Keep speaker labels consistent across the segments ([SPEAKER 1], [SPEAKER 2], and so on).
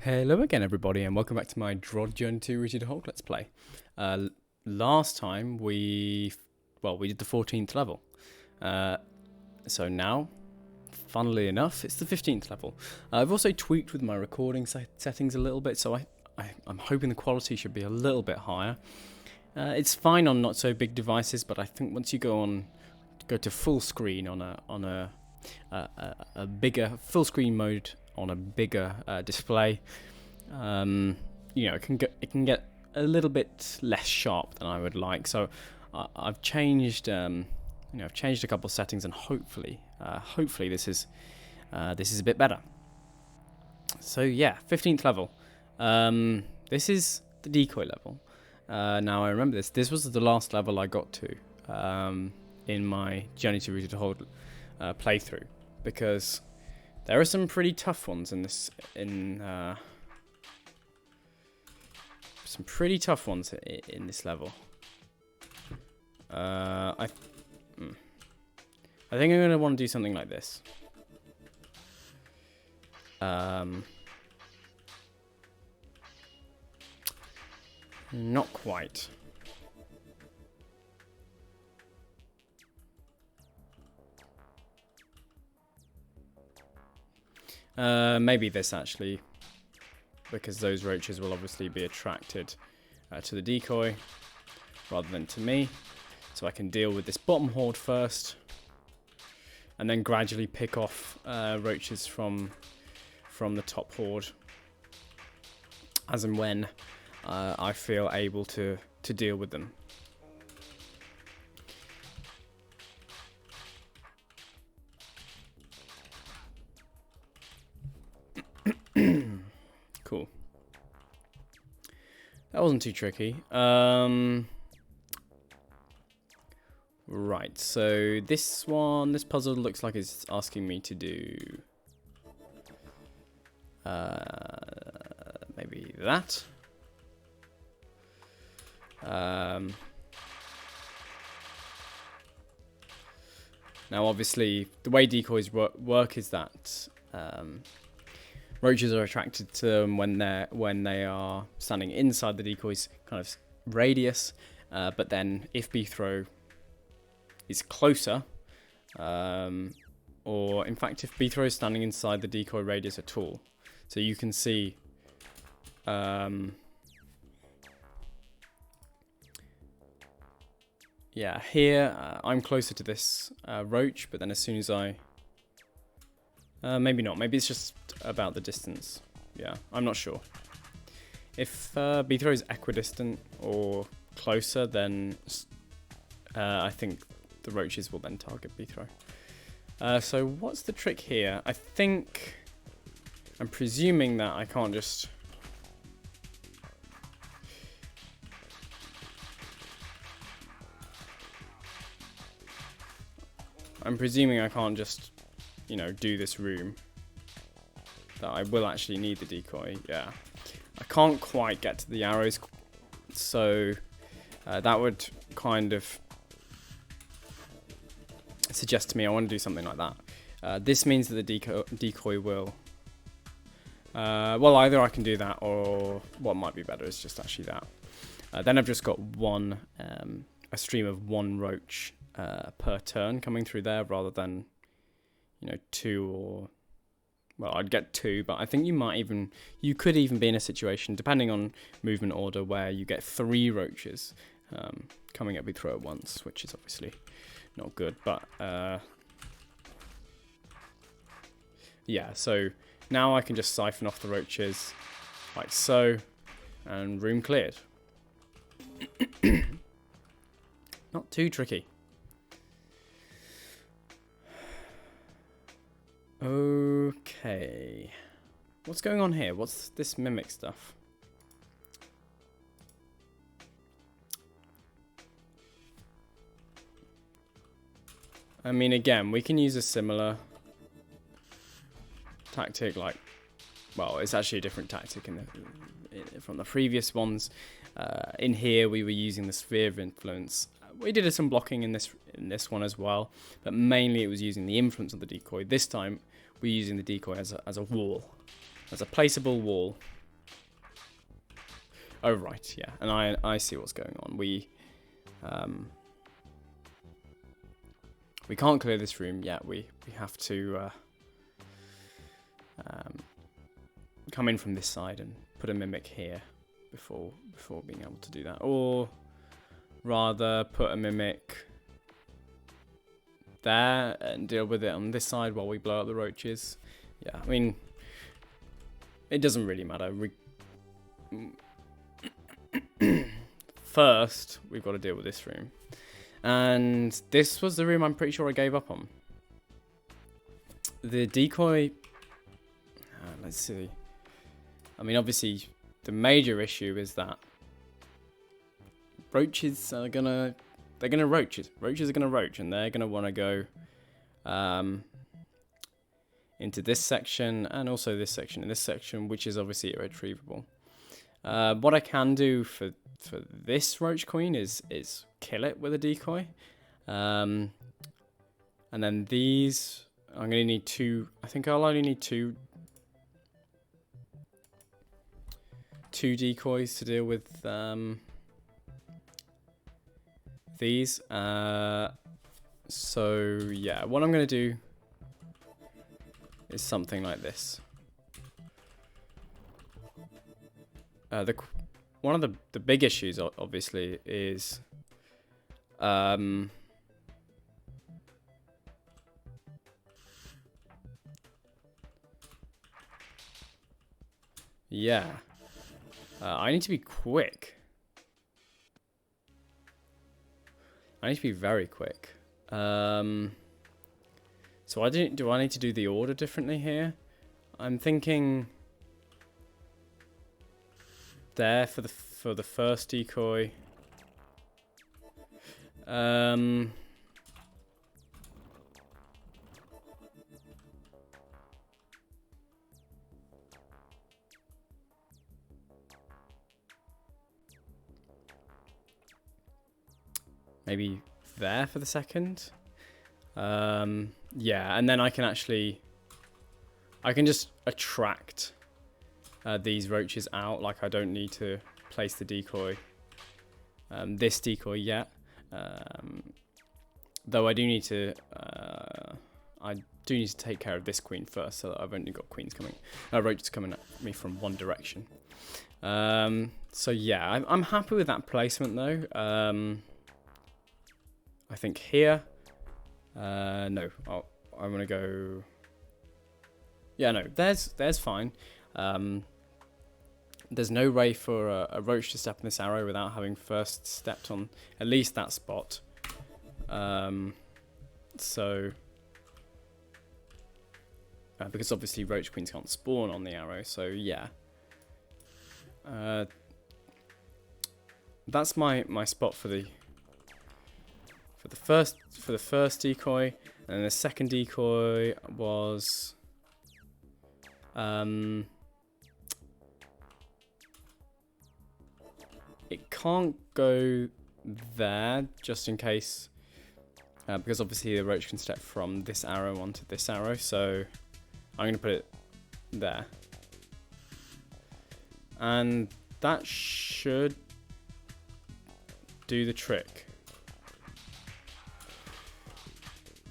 [SPEAKER 1] Hello again everybody and welcome back to my DROD Journey to Rigid Hold Let's Play. Last time we did the 14th level. So now, funnily enough, it's the 15th level. I've also tweaked with my recording settings a little bit, so I'm hoping the quality should be a little bit higher. It's fine on not so big devices, but I think once you go to full screen on a bigger full screen mode on a bigger display, it can get a little bit less sharp than I would like. So I've changed a couple of settings, and hopefully this is a bit better. So yeah, 15th level. This is the decoy level. Now I remember this was the last level I got to in my Journey to Rigid Hold playthrough, because there are some pretty tough ones in this. Some pretty tough ones in this level. I think I'm going to want to do something like this. Not quite. Maybe this actually, because those roaches will obviously be attracted to the decoy rather than to me. So I can deal with this bottom horde first, and then gradually pick off roaches from the top horde as and when I feel able to deal with them. Cool. That wasn't too tricky. Right, so this puzzle looks like it's asking me to do maybe that. Now obviously the way decoys work is that roaches are attracted to them when they are standing inside the decoy's kind of radius, but then if B-throw is closer, or in fact if B-throw is standing inside the decoy radius at all, so you can see yeah, here I'm closer to this roach, but then as soon as I maybe not. Maybe it's just about the distance. Yeah, I'm not sure. If B-throw is equidistant or closer, then I think the roaches will then target B-throw. So what's the trick here? I'm presuming that I can't just... do this room. That I will actually need the decoy. Yeah, I can't quite get to the arrows, so that would kind of suggest to me I want to do something like that. This means that the decoy will well, either I can do that, or what might be better is just actually that. Then I've just got a stream of one roach per turn coming through there, rather than two, or well, I'd get two, but I think you could even be in a situation, depending on movement order, where you get three roaches coming at B-throw at once, which is obviously not good. But yeah, so now I can just siphon off the roaches like so, and room cleared. Not too tricky. Okay, what's going on here? What's this mimic stuff? I mean, again, we can use a similar tactic, well, it's actually a different tactic from the previous ones. In here, we were using the sphere of influence. We did some blocking in this one as well, but mainly it was using the influence of the decoy. This time, we're using the decoy as a wall. There's a placeable wall. Oh, right, yeah. And I see what's going on. We can't clear this room yet. We have to come in from this side and put a mimic here before being able to do that. Or rather put a mimic there and deal with it on this side while we blow up the roaches. Yeah, I mean, it doesn't really matter. First, we've got to deal with this room. And this was the room I'm pretty sure I gave up on. The decoy... let's see. I mean, obviously, the major issue is that roaches are gonna... They're gonna roach. Roaches are gonna roach, and they're gonna want to go into this section and also this section and this section, which is obviously irretrievable. What I can do for this roach queen is kill it with a decoy, and then these I'm gonna need two. I think I'll only need two decoys to deal with these. So yeah, what I'm gonna do is something like this. One of the big issues obviously is yeah, I need to be quick. I need to be very quick. So do I need to do the order differently here? I'm thinking there for the first decoy. Maybe there for the second. Yeah, and then I can just attract these roaches out. Like, I don't need to place the decoy, this decoy yet. Though I do need to take care of this queen first, so that I've only got roaches coming at me from one direction. So yeah, I'm happy with that placement though. I think here. No, I'm gonna go. Yeah, no, there's fine. There's no way for a roach to step on this arrow without having first stepped on at least that spot. So, because obviously roach queens can't spawn on the arrow, so yeah. That's my spot for the first decoy, and the second decoy was it can't go there just in case, because obviously the roach can step from this arrow onto this arrow, so I'm going to put it there, and that should do the trick.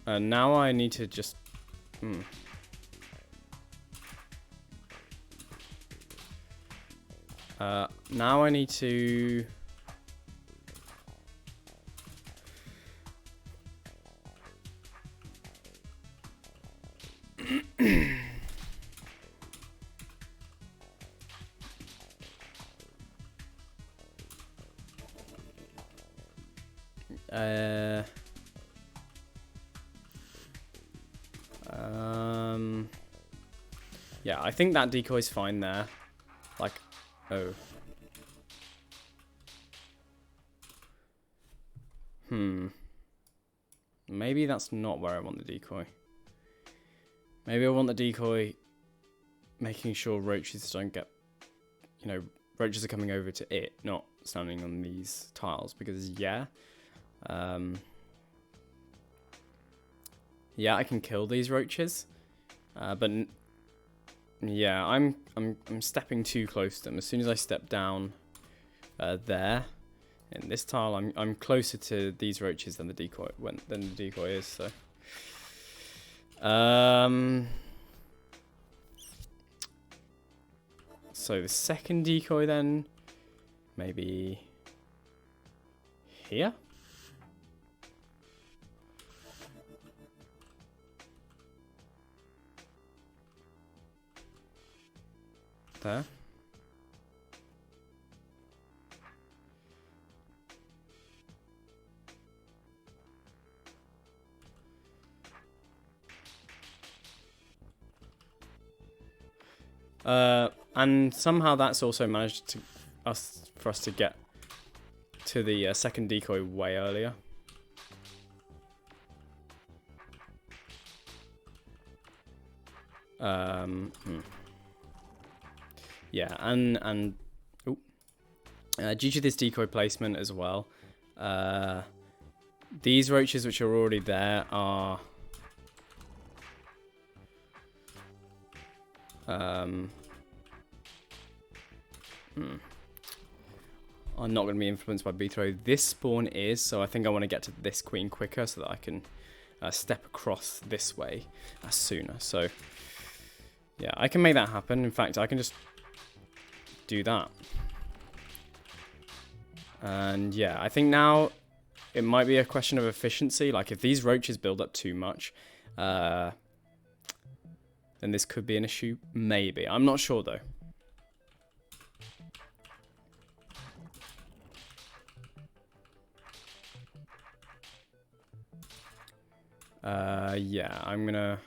[SPEAKER 1] And now I need to just now I need to yeah, I think that decoy's fine there. Like, oh. Maybe that's not where I want the decoy. Maybe I want the decoy making sure roaches don't get, roaches are coming over to it, not standing on these tiles, because yeah, I can kill these roaches, but Yeah, I'm stepping too close to them. As soon as I step down there in this tile, I'm closer to these roaches than the decoy is. So the second decoy then, maybe here. There. And somehow that's also managed for us to get to the second decoy way earlier. Yeah, and due to this decoy placement as well, these roaches which are already there are are not going to be influenced by B-throw. This spawn is, so I think I want to get to this queen quicker so that I can step across this way sooner. So yeah, I can make that happen. In fact, I can just do that. And yeah, I think now it might be a question of efficiency. Like if these roaches build up too much, then this could be an issue. Maybe. I'm not sure though. Yeah, I'm gonna...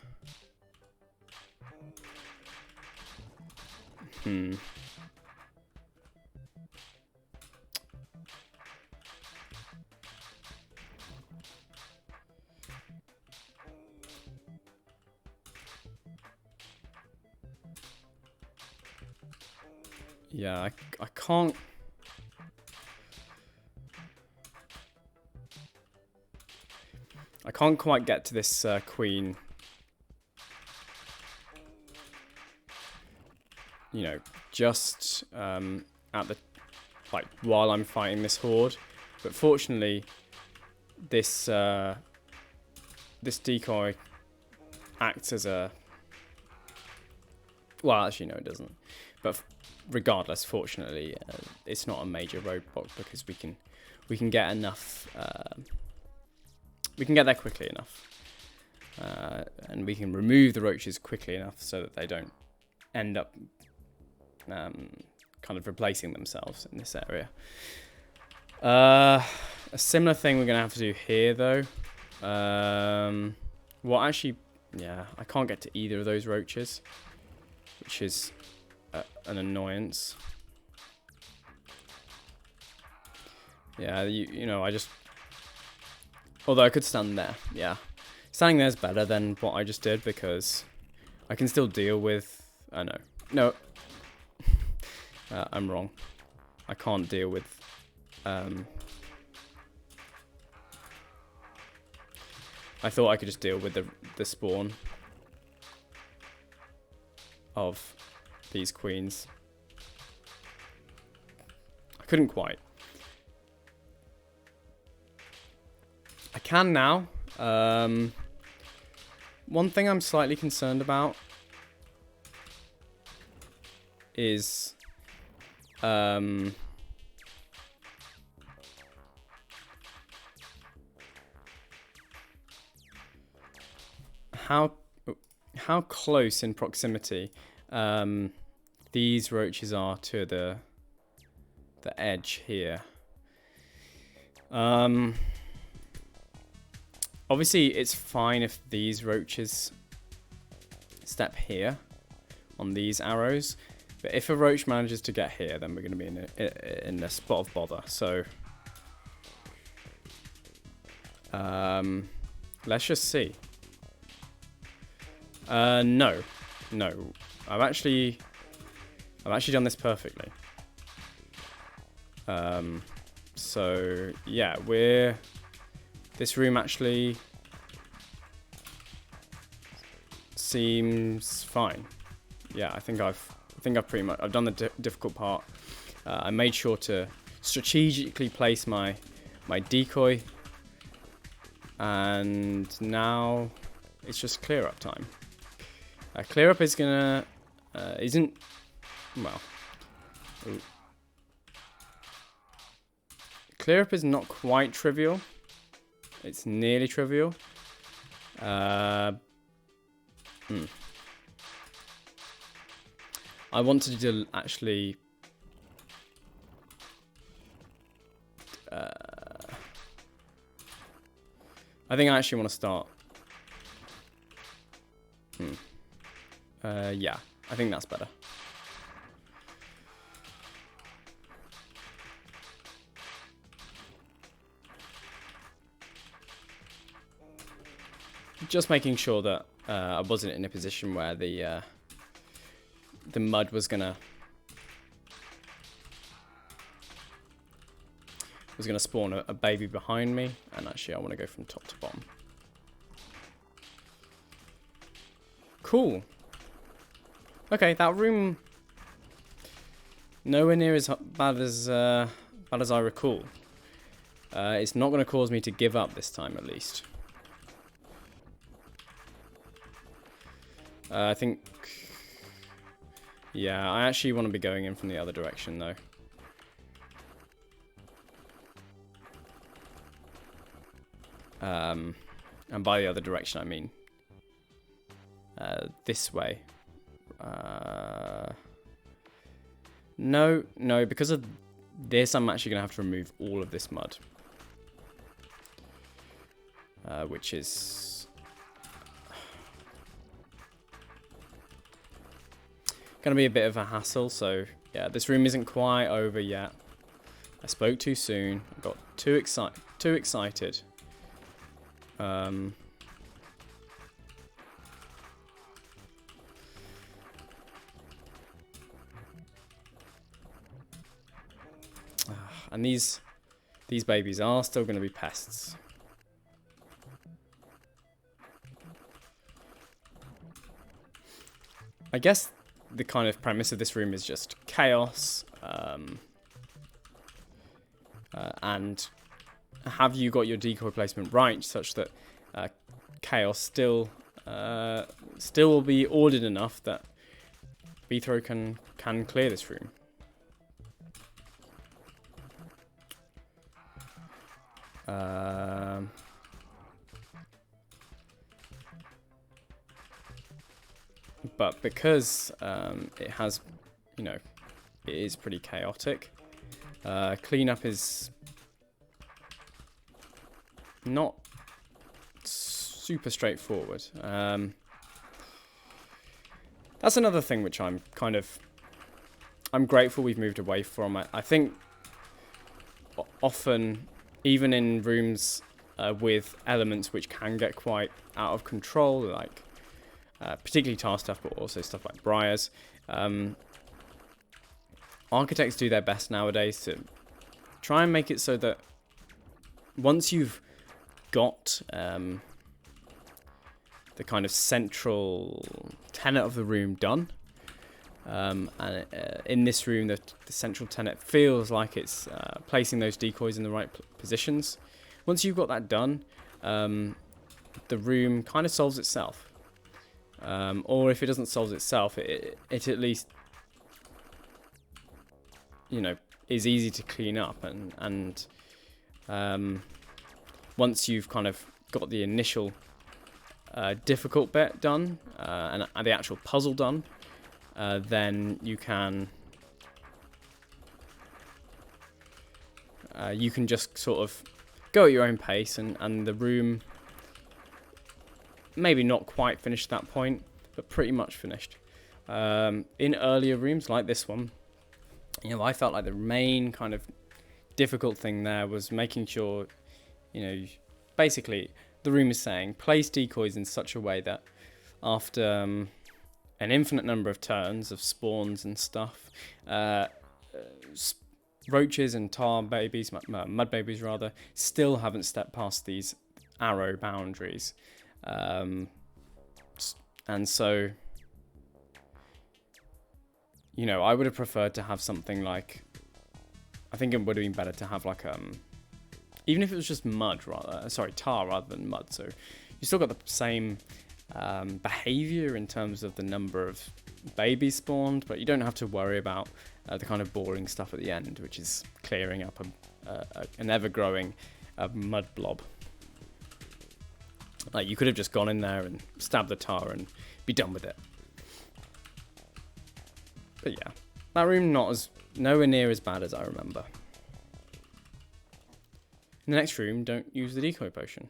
[SPEAKER 1] Yeah, I can't... I can't quite get to this queen, you know, just at the, like, while I'm fighting this horde. But fortunately, this this decoy acts as a... Well, actually, no, it doesn't. But regardless, fortunately, it's not a major roadblock because we can get enough... we can get there quickly enough. And we can remove the roaches quickly enough so that they don't end up kind of replacing themselves in this area. A similar thing we're going to have to do here, though. Well, actually, yeah, I can't get to either of those roaches, which is an annoyance. Yeah, you know, I just... Although I could stand there, yeah. Standing there is better than what I just did because I can still deal with... No. I'm wrong. I can't deal with... I thought I could just deal with the spawn of these queens. I couldn't quite. I can now. One thing I'm slightly concerned about is how close in proximity these roaches are to the edge here. Obviously, it's fine if these roaches step here on these arrows, but if a roach manages to get here, then we're going to be in a spot of bother. So, let's just see. No, I've actually done this perfectly. So yeah, this room actually seems fine. yeah, I think I've pretty much done the difficult part. I made sure to strategically place my decoy, and now it's just clear up time. Clear up is gonna isn't well. Ooh. Clear up is not quite trivial. It's nearly trivial. I wanted to actually I think I actually want to start. Yeah, I think that's better. Just making sure that I wasn't in a position where the mud was gonna spawn a baby behind me, and actually I want to go from top to bottom. Cool. Okay, that room nowhere near as bad as I recall. It's not going to cause me to give up this time, at least. I think, yeah, I actually want to be going in from the other direction, though. And by the other direction, I mean this way. No, because of this, I'm actually going to have to remove all of this mud. Which is going to be a bit of a hassle, so yeah, this room isn't quite over yet. I spoke too soon. I got too excited. And these babies are still going to be pests. I guess the kind of premise of this room is just chaos, and have you got your decoy placement right such that chaos still will be ordered enough that Bthrow can clear this room. But because it has, you know, it is pretty chaotic, cleanup is not super straightforward. That's another thing which I'm grateful we've moved away from. I think often, even in rooms with elements which can get quite out of control, like particularly tar stuff, but also stuff like briars, architects do their best nowadays to try and make it so that once you've got the kind of central tenet of the room done, and in this room the central tenet feels like it's placing those decoys in the right positions. Once you've got that done, the room kind of solves itself. Or if it doesn't solve itself, it at least, you know, is easy to clean up, and once you've kind of got the initial difficult bit done and the actual puzzle done, then you can just sort of go at your own pace, and the room maybe not quite finished at that point, but pretty much finished. In earlier rooms like this one, you know, I felt like the main kind of difficult thing there was making sure, you know, basically the room is saying place decoys in such a way that after an infinite number of turns of spawns and stuff, roaches and tar babies, mud babies rather, still haven't stepped past these arrow boundaries. And so you know, I would have preferred to have something like, I think it would have been better to have like, even if it was just mud tar rather than mud. So you still got the same behavior in terms of the number of babies spawned, but you don't have to worry about the kind of boring stuff at the end, which is clearing up an ever-growing mud blob. Like, you could have just gone in there and stabbed the tar and be done with it. But yeah, that room nowhere near as bad as I remember. In the next room, don't use the decoy potion.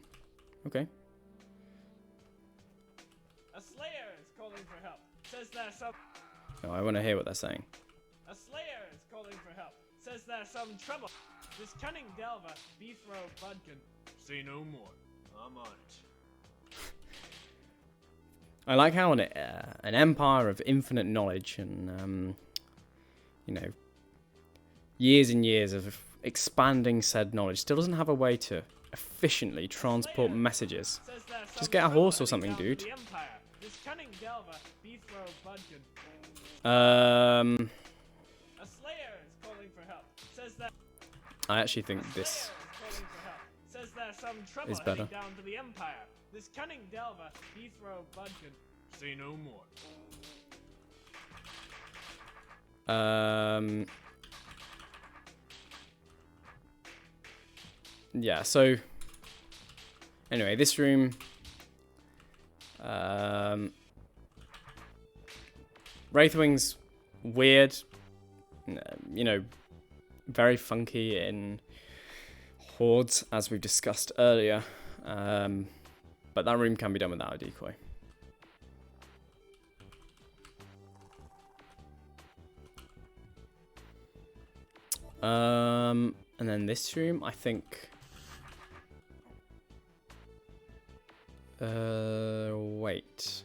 [SPEAKER 1] Okay.
[SPEAKER 2] A slayer is calling for help. Says there's some.
[SPEAKER 1] No, I want to hear what they're saying.
[SPEAKER 2] A slayer is calling for help. Says there's some trouble. This cunning delver, Beefro Budkin. Say no more. I'm on it.
[SPEAKER 1] I like how an empire of infinite knowledge and, you know, years and years of expanding said knowledge still doesn't have a way to efficiently transport messages. Just get a horse or something, dude.
[SPEAKER 2] This cunning delver, Beefro Budkin. A slayer is calling for help. Says that.
[SPEAKER 1] I actually think this
[SPEAKER 2] Says there's some trouble
[SPEAKER 1] is better.
[SPEAKER 2] down to the empire. This cunning delver, Beefro Budkin. Say no more.
[SPEAKER 1] Yeah, so anyway, this room, Wraithwing's weird, you know, very funky in hordes, as we've discussed earlier, but that room can be done without a decoy. And then this room, I think. Wait.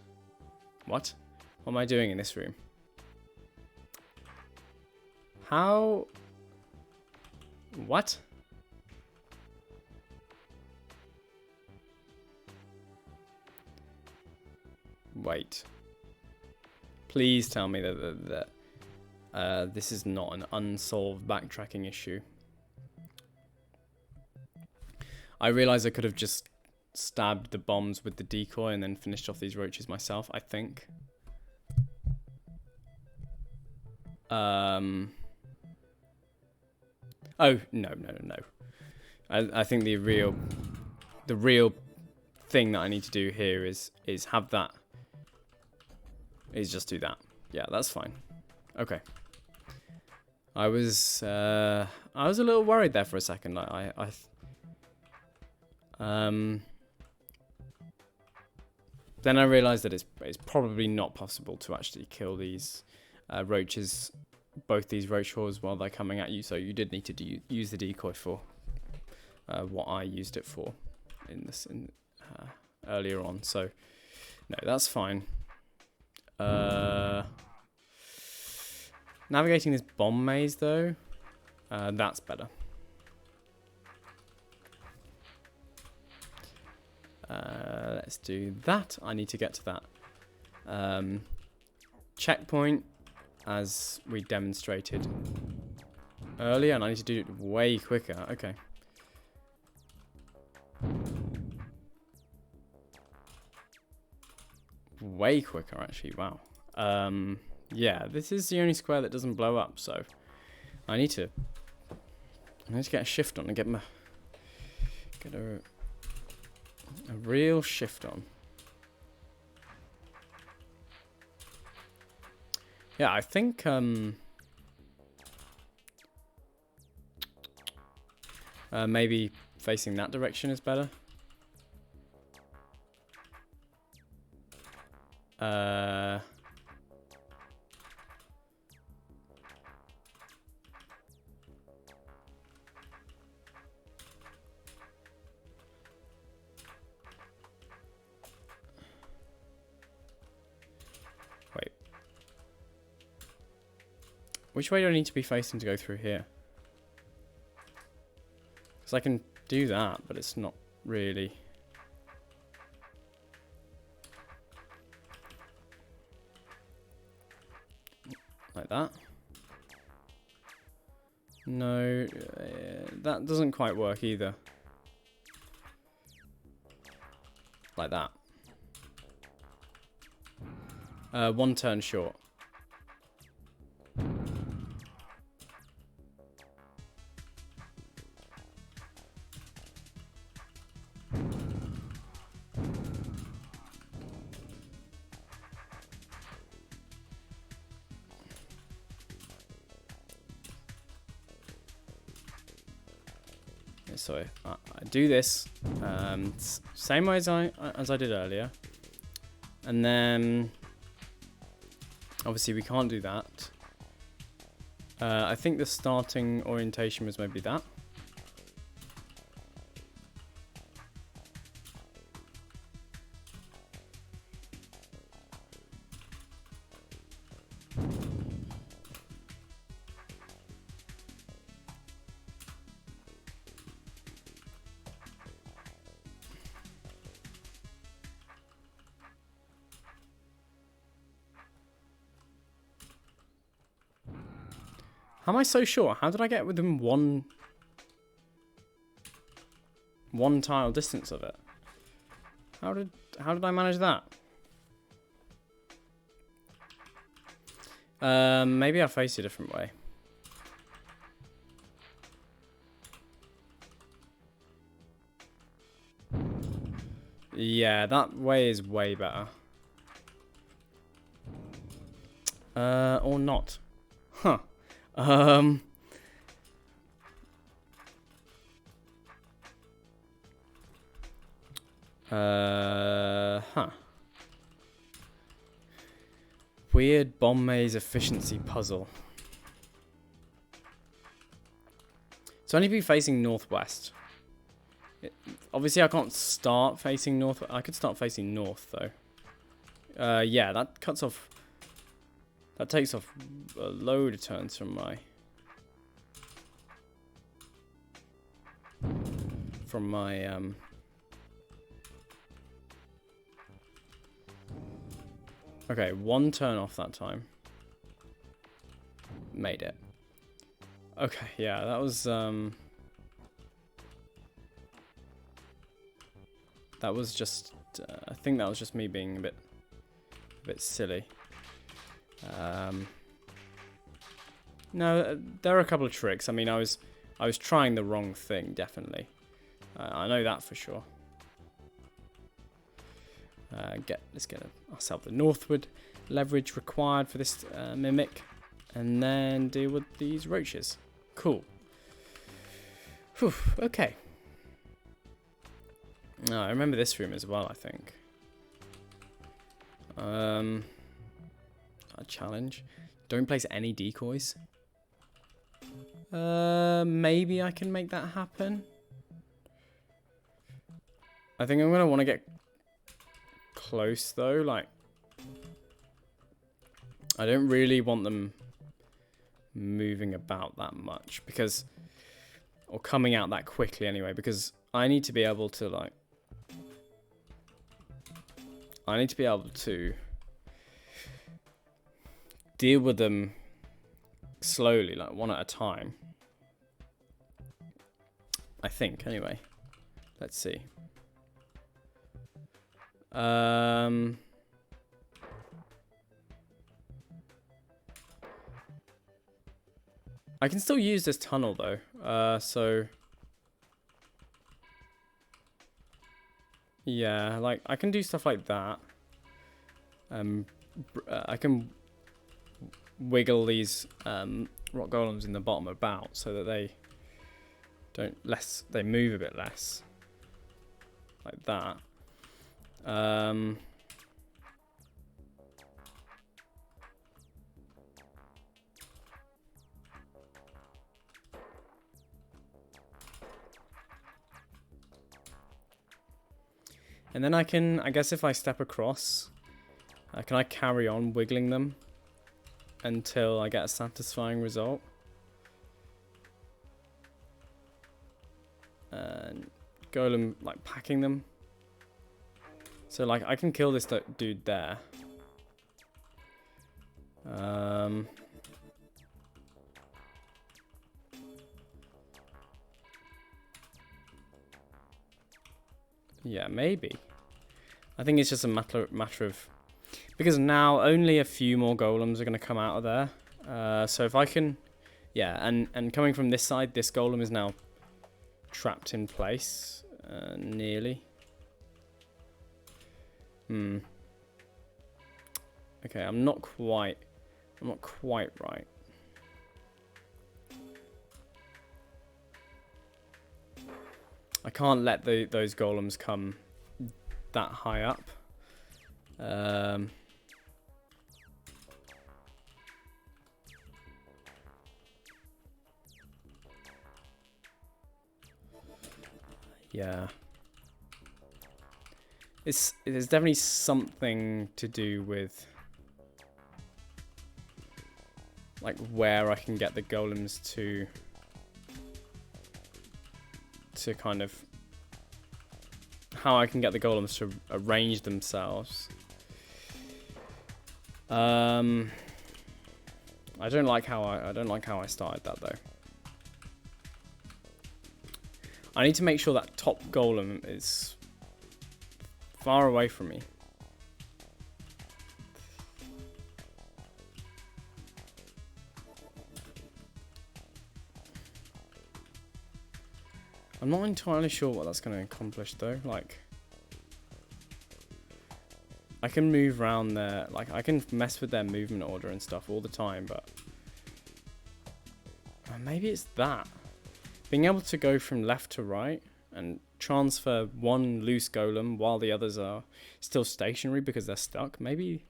[SPEAKER 1] What? What am I doing in this room? How? What? Wait. Please tell me that this is not an unsolved backtracking issue. I realize I could have just stabbed the bombs with the decoy and then finished off these roaches myself, I think. Oh, no. I think the real thing that I need to do here is have that. Is just do that. Yeah, that's fine. Okay. I was a little worried there for a second. Then I realised that it's probably not possible to actually kill these roaches, both these roach hordes, while they're coming at you. So you did need to use the decoy for what I used it for earlier on. So no, that's fine. Navigating this bomb maze though, that's better. Let's do that. I need to get to that checkpoint as we demonstrated earlier, and I need to do it way quicker. Okay. Way quicker, actually. Wow. Yeah, this is the only square that doesn't blow up, so I need to get a shift on and get a real shift on. Yeah, I think maybe facing that direction is better. Wait. Which way do I need to be facing to go through here? Because I can do that, but it's not really... that. No, that doesn't quite work either. Like that. 1 turn short. So I do this same way as I did earlier, and then obviously we can't do that. I think the starting orientation was maybe that. How am I so sure? How did I get within one tile distance of it? How did I manage that? Maybe I'll face it a different way. Yeah, that way is way better. Or not. Huh. Huh. Weird bomb maze efficiency puzzle. So I need to be facing northwest. Obviously I can't start facing north. I could start facing north though. Yeah, that cuts off. That takes off a load of turns from my Okay, 1 turn off that time. Made it. Okay, yeah, that was just I think that was just me being a bit silly. No, there are a couple of tricks. I mean, I was trying the wrong thing, definitely. I know that for sure. Let's get ourselves the northward leverage required for this mimic, and then deal with these roaches. Cool. Whew, okay. I remember this room as well, I think. A challenge. Don't place any decoys. Maybe I can make that happen. I think I'm gonna want to get close though. Like, I don't really want them moving about that much because, or coming out that quickly anyway, because I need to be able to like. I need to be able to deal with them slowly, like one at a time. I think, anyway. Let's see. I can still use this tunnel though. So yeah, like I can do stuff like that. I can wiggle these rock golems in the bottom about so that they move a bit less, like that. And then I guess if I step across, can I carry on wiggling them until I get a satisfying result? And golem, like, packing them. So, like, I can kill this dude there. Yeah, maybe. I think it's just a matter of... Because now only a few more golems are going to come out of there. So if I can... Yeah, and coming from this side, this golem is now trapped in place. Nearly. Okay, I'm not quite right. I can't let those golems come that high up. Yeah. There's definitely something to do with like where I can get the golems to kind of how I can get the golems to arrange themselves. I don't like how I started that though. I need to make sure that top golem is far away from me. I'm not entirely sure what that's going to accomplish though. Like, I can move around there, like I can mess with their movement order and stuff all the time, but maybe it's that. Being able to go from left to right and transfer one loose golem while the others are still stationary because they're stuck. Maybe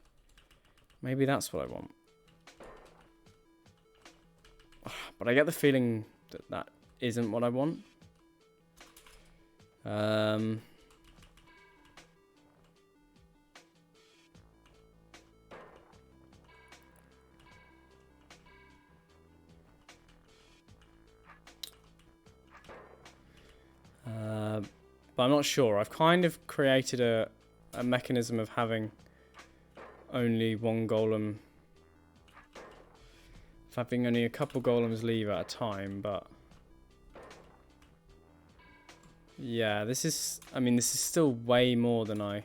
[SPEAKER 1] that's what I want. But I get the feeling that that isn't what I want. But I'm not sure. I've kind of created a mechanism of having only one golem, having only a couple golems leave at a time, but yeah, this is still way more than I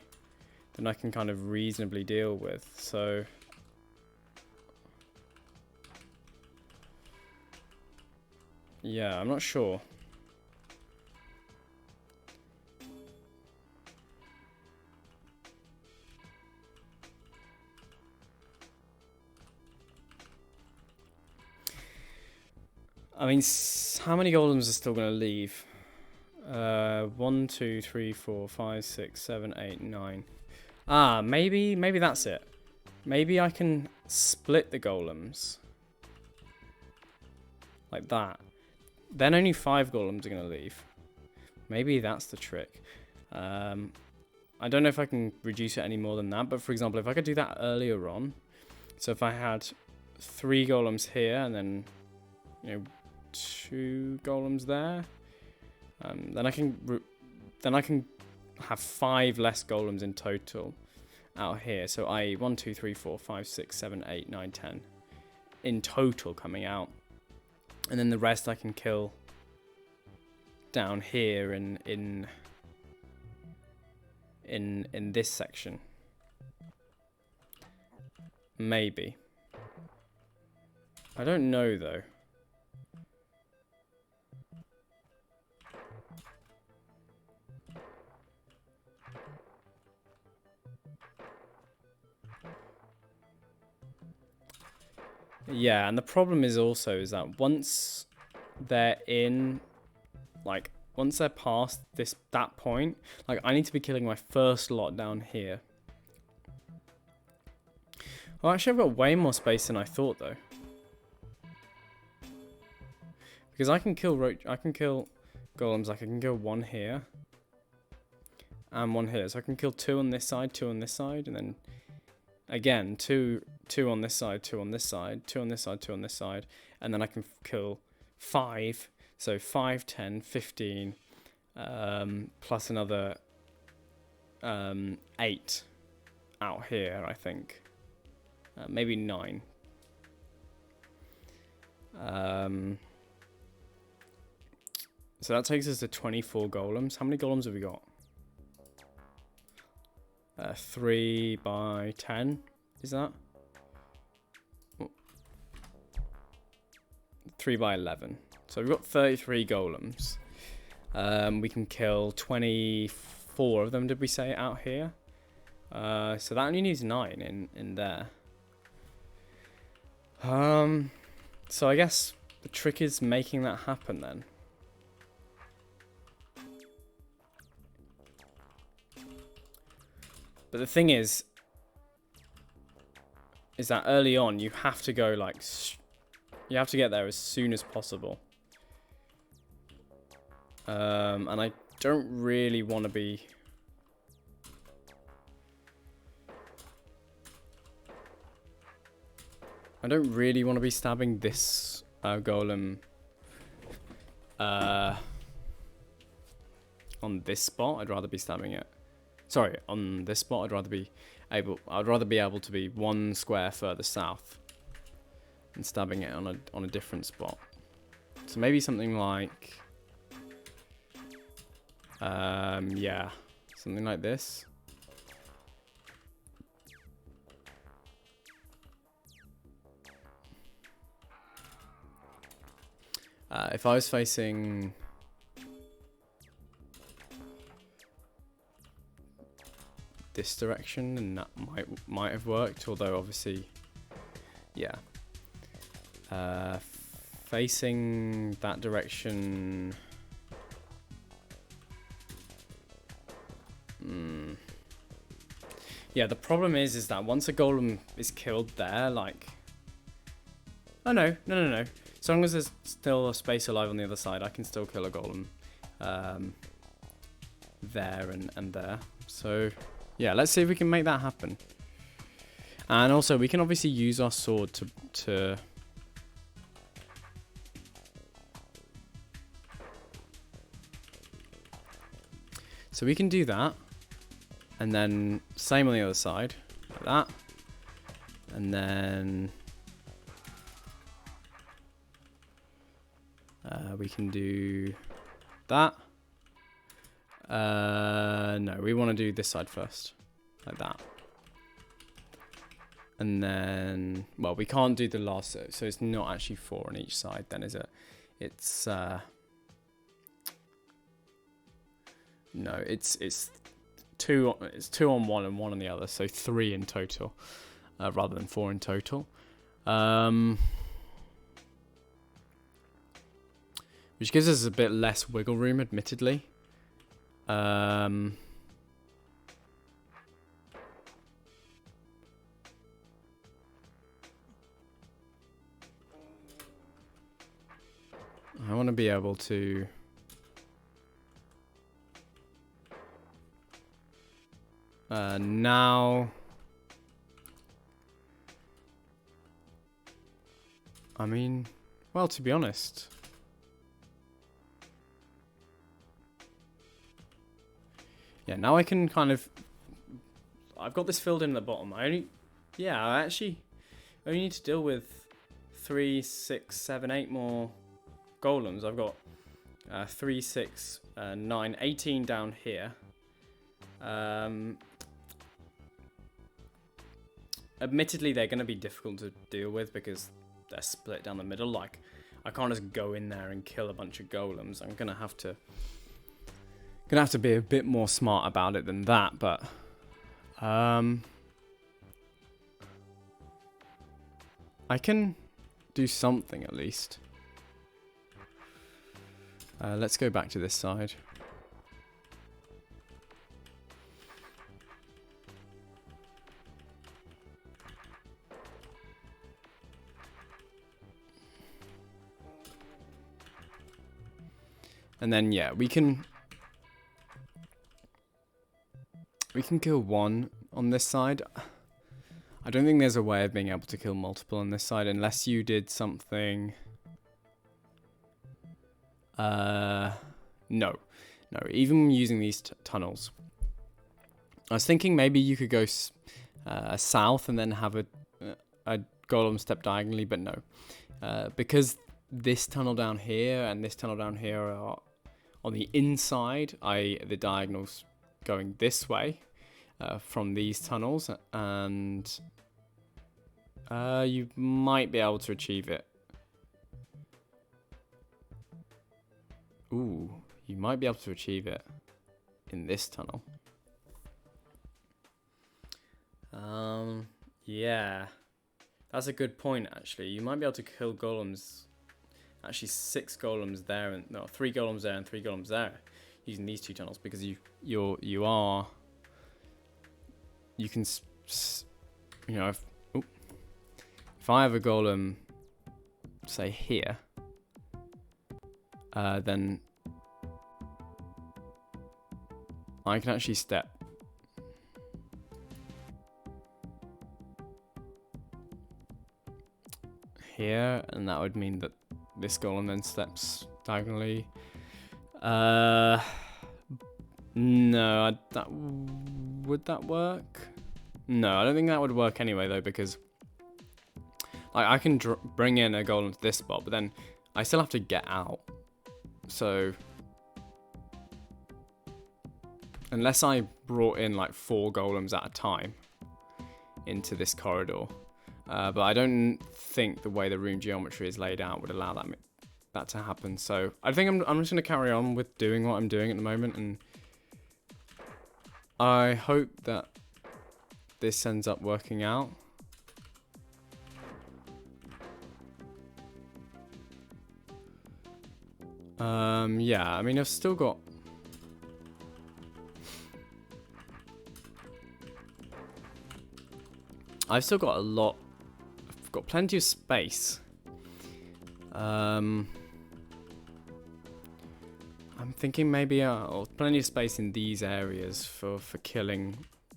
[SPEAKER 1] can kind of reasonably deal with, so yeah, I'm not sure. I mean, how many golems are still going to leave? 1, 2, 3, 4, 5, 6, 7, 8, 9. Ah, maybe that's it. Maybe I can split the golems. Like that. Then only 5 golems are going to leave. Maybe that's the trick. I don't know if I can reduce it any more than that, but for example, if I could do that earlier on. So if I had 3 golems here and then, 2 golems there, then I can have 5 less golems in total out here. So i.e. 1, 2, 3, 4, 5, 6, 7, 8, 9, 10 in total coming out, and then the rest I can kill down here in this section. Maybe. I don't know though. Yeah, and the problem is also is that once they're in, like, once they're past that point, like, I need to be killing my first lot down here. Well, actually, I've got way more space than I thought, though. Because I can kill golems, like, I can kill 1 here. And 1 here. So I can kill 2 on this side, 2 on this side, and then, again, 2 on this side, 2 on this side, 2 on this side, 2 on this side, and then I can kill 5, so 5, 10, 15, plus another 8 out here, I think. Maybe 9. So that takes us to 24 golems. How many golems have we got? 3 by 10, is that? 3 by 11. So we've got 33 golems. We can kill 24 of them, did we say, out here? So that only needs 9 in there. So I guess the trick is making that happen then. But the thing is that early on you have to go like, you have to get there as soon as possible. And I don't really want to be... I don't really want to be stabbing this golem on this spot. I'd rather be stabbing it. Sorry, on this spot, I'd rather be able to be 1 square further south and stabbing it on a different spot. So maybe something like, yeah, something like this. If I was facing this direction, and that might have worked, although obviously, yeah. Facing that direction. Yeah, the problem is that once a golem is killed there, like, oh no. As long as there's still a space alive on the other side, I can still kill a golem there and there. So yeah, let's see if we can make that happen. And also, we can obviously use our sword to so we can do that, and then same on the other side, like that, and then we can do that. No, we want to do this side first, like that. And then, well, we can't do the last, so it's not actually 4 on each side then, is it? It's, no, it's 2 on one and 1 on the other, so 3 in total, rather than 4 in total. Which gives us a bit less wiggle room, admittedly. I want to be able to now, I mean, well, to be honest, yeah, now I can kind of, I've got this filled in at the bottom. I actually only need to deal with 3, 6, 7, 8 more golems. I've got 3, 6, 9, 18 down here. Admittedly, they're going to be difficult to deal with because they're split down the middle. Like, I can't just go in there and kill a bunch of golems. I'm gonna have to be a bit more smart about it than that. But I can do something at least. Let's go back to this side. And then, yeah, we can kill 1 on this side. I don't think there's a way of being able to kill multiple on this side unless you did something. No, even using these tunnels. I was thinking maybe you could go south and then have a golem step diagonally, but no. Because this tunnel down here and this tunnel down here are on the inside, the diagonals going this way. from these tunnels, and you might be able to achieve it. Ooh, you might be able to achieve it in this tunnel. Yeah, that's a good point, actually. You might be able to kill golems. Actually, 6 golems there, and no, 3 golems there and 3 golems there, using these 2 tunnels, because you can, you know, if I have a golem, say here, then I can actually step here, and that would mean that this golem then steps diagonally. No, would that work? No, I don't think that would work anyway, though, because I can bring in a golem to this spot, but then I still have to get out. So unless I brought in like 4 golems at a time into this corridor, but I don't think the way the room geometry is laid out would allow that to happen. So I think I'm just going to carry on with doing what I'm doing at the moment, and I hope that this ends up working out. Yeah, I mean, I've still got... I've still got a lot... I've got plenty of space. I'm thinking maybe plenty of space in these areas for killing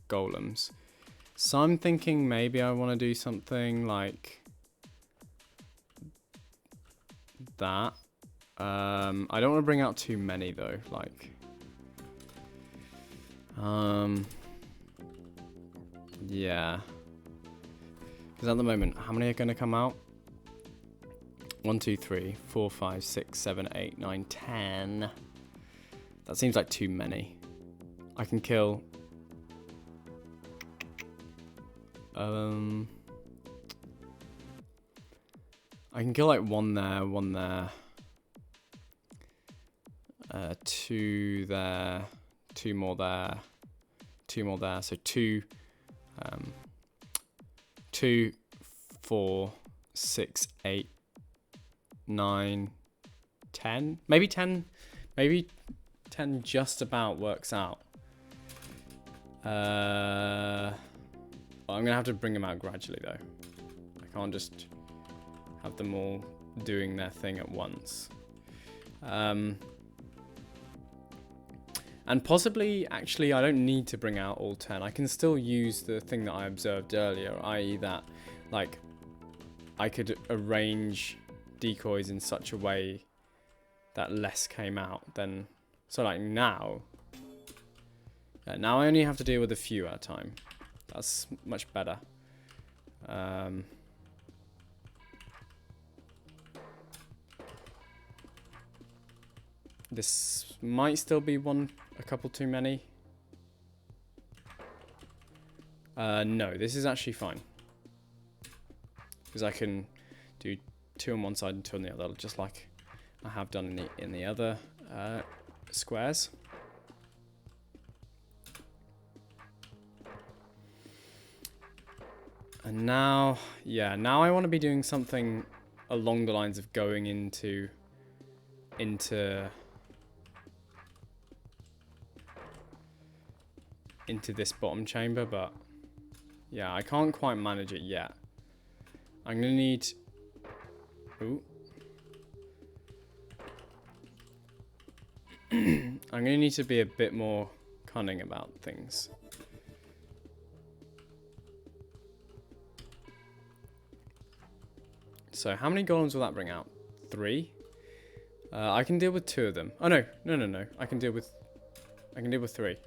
[SPEAKER 1] golems. So I'm thinking maybe I want to do something like that. I don't want to bring out too many though, like yeah, because at the moment, how many are going to come out? 1, 2, 3, 4, 5, 6, 7, 8, 9, 10. That seems like too many. I can kill I can kill like 1 there, 1 there, 2 there, 2 more there, 2 more there. So 2, 2, 4, 6, 8, 9, 10. Maybe 10. Maybe 10 just about works out. I'm gonna have to bring them out gradually though. I can't just have them all doing their thing at once. And possibly, actually, I don't need to bring out all 10. I can still use the thing that I observed earlier, i.e. that, like, I could arrange decoys in such a way that less came out than... So, like, now I only have to deal with a few at a time. That's much better. This might still be a couple too many. No, this is actually fine. Because I can do 2 on one side and 2 on the other, just like I have done in the other squares. And now, yeah, now I want to be doing something along the lines of going into this bottom chamber, but yeah, I can't quite manage it yet. I'm gonna need... Ooh. I'm gonna need to be a bit more cunning about things. So how many golems will that bring out? 3? I can deal with 2 of them. Oh no. I can deal with 3.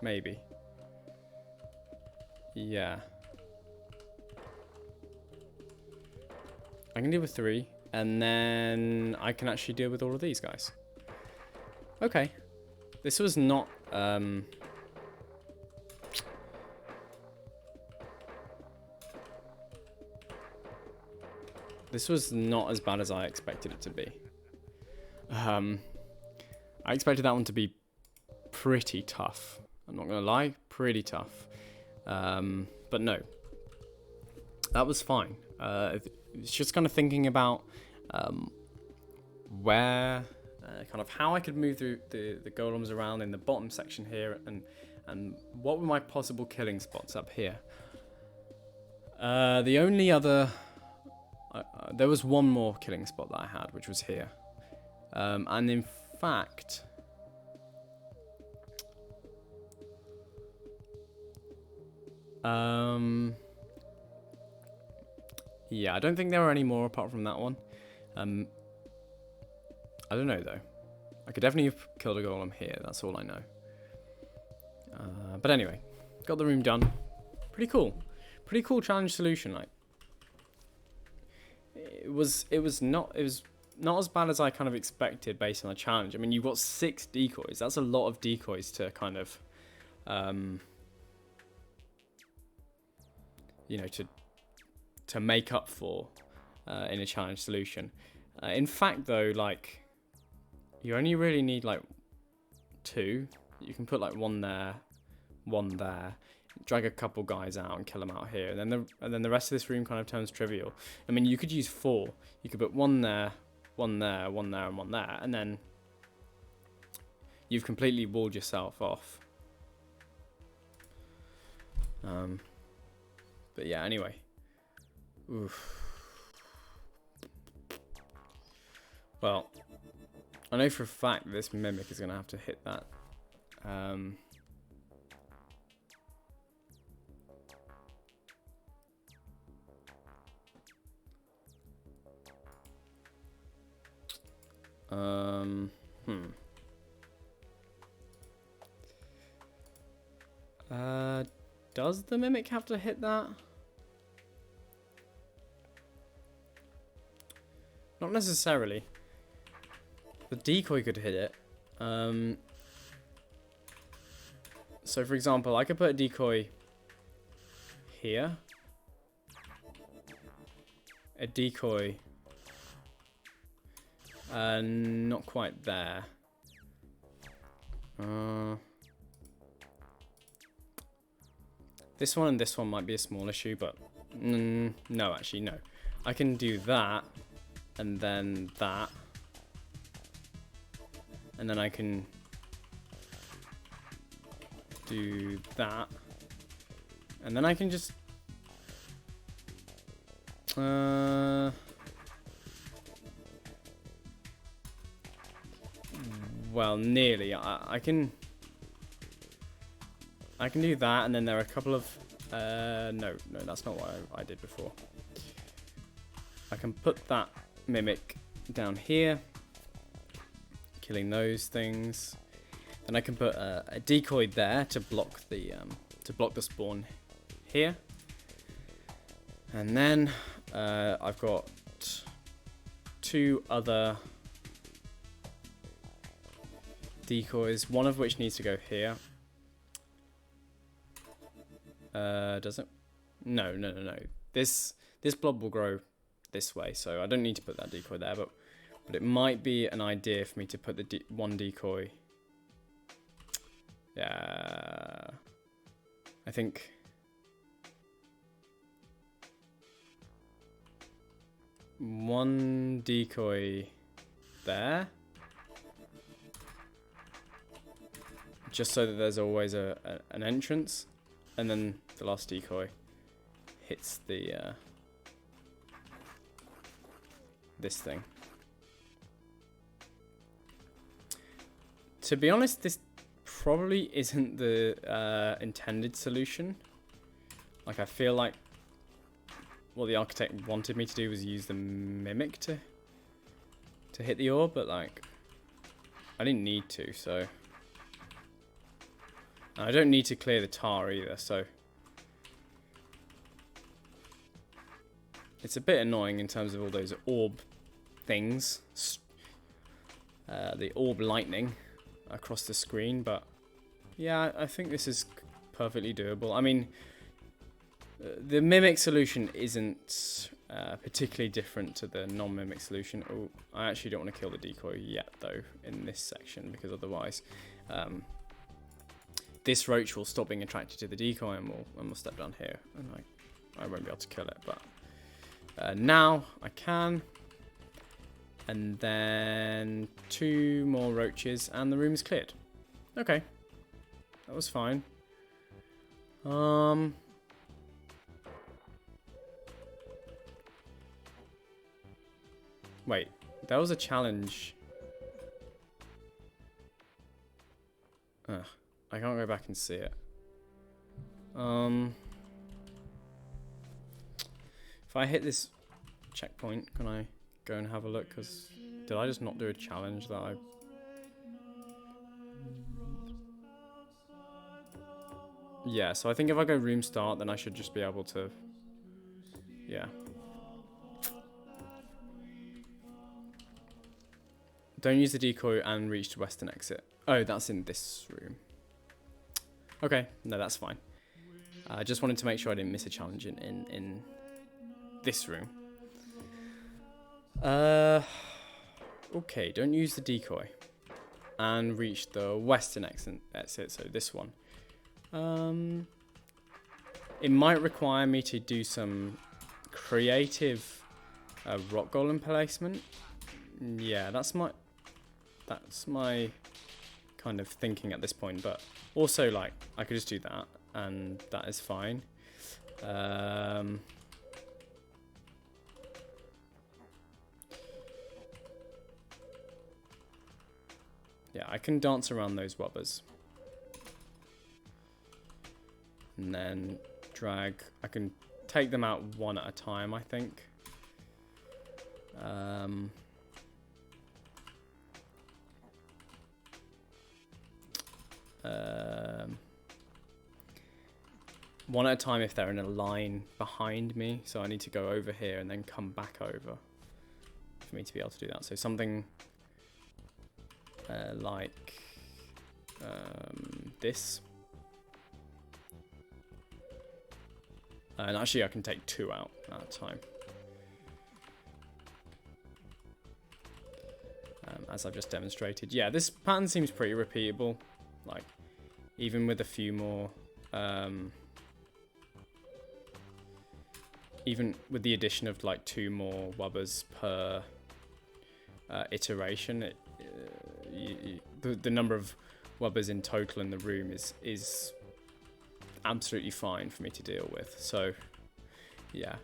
[SPEAKER 1] Maybe. Yeah. I can deal with 3, and then I can actually deal with all of these guys. Okay. This was not This was not as bad as I expected it to be. I expected that one to be pretty tough. I'm not going to lie, pretty tough. But no, that was fine. It's just kind of thinking about where, kind of how I could move through the golems around in the bottom section here, and what were my possible killing spots up here. The only other, there was one more killing spot that I had, which was here. And in fact, yeah, I don't think there are any more apart from that one. I don't know though. I could definitely have killed a golem here, that's all I know. But anyway, got the room done. Pretty cool. Pretty cool challenge solution, like. It was not as bad as I kind of expected based on the challenge. I mean, you've got 6 decoys. That's a lot of decoys to kind of, you know, to make up for in a challenge solution. In fact, though, like, you only really need like 2. You can put like one there, drag a couple guys out and kill them out here, and then the rest of this room kind of turns trivial. I mean, you could use 4. You could put one there, one there, one there, and one there, and then you've completely walled yourself off. But yeah, anyway. Oof. Well, I know for a fact this mimic is going to have to hit that. Does the mimic have to hit that? Not necessarily. The decoy could hit it. So for example, I could put a decoy here. A decoy not quite there. This one and this one might be a small issue, but no, actually no. I can do that, and then that, and then I can do that, and then I can just well, nearly. I can do that, and then there are a couple of no, that's not what I did before. I can put that mimic down here, killing those things. Then I can put a decoy there to block the spawn here, and then I've got 2 other decoys, one of which needs to go here. Does it? No. This blob will grow this way, so I don't need to put that decoy there, but it might be an idea for me to put the one decoy. Yeah, I think one decoy there, just so that there's always an entrance, and then the last decoy hits the this thing. To be honest, this probably isn't the intended solution. Like, I feel like what the architect wanted me to do was use the mimic to hit the orb, but like I didn't need to, so. And I don't need to clear the tar either, so it's a bit annoying in terms of all those orb things, the orb lightning across the screen, but yeah, I think this is perfectly doable. I mean, the mimic solution isn't particularly different to the non-mimic solution. Oh, I actually don't want to kill the decoy yet, though, in this section, because otherwise this roach will stop being attracted to the decoy, and we'll step down here, and I won't be able to kill it. But now I can, and then 2 more roaches, and the room is cleared. Okay, that was fine. Wait, that was a challenge. Ugh, I can't go back and see it. If I hit this checkpoint, can I go and have a look? Because did I just not do a challenge that I... Yeah, so I think if I go room start, then I should just be able to... Yeah. Don't use the decoy and reach the western exit. Oh, that's in this room. Okay, no, that's fine. I just wanted to make sure I didn't miss a challenge in this room. Okay, don't use the decoy. And reach the western exit, so this one. It might require me to do some creative rock golem placement. Yeah, that's my kind of thinking at this point, but also, like, I could just do that, and that is fine. Yeah, I can dance around those wobbers. And then drag. I can take them out one at a time, I think. One at a time if they're in a line behind me, so I need to go over here and then come back over for me to be able to do that. So something like this. And actually I can take 2 out at a time. As I've just demonstrated. Yeah, this pattern seems pretty repeatable. Like, even with a few more... even with the addition of like 2 more wubbers per iteration, the number of wubbers in total in the room is absolutely fine for me to deal with. So yeah,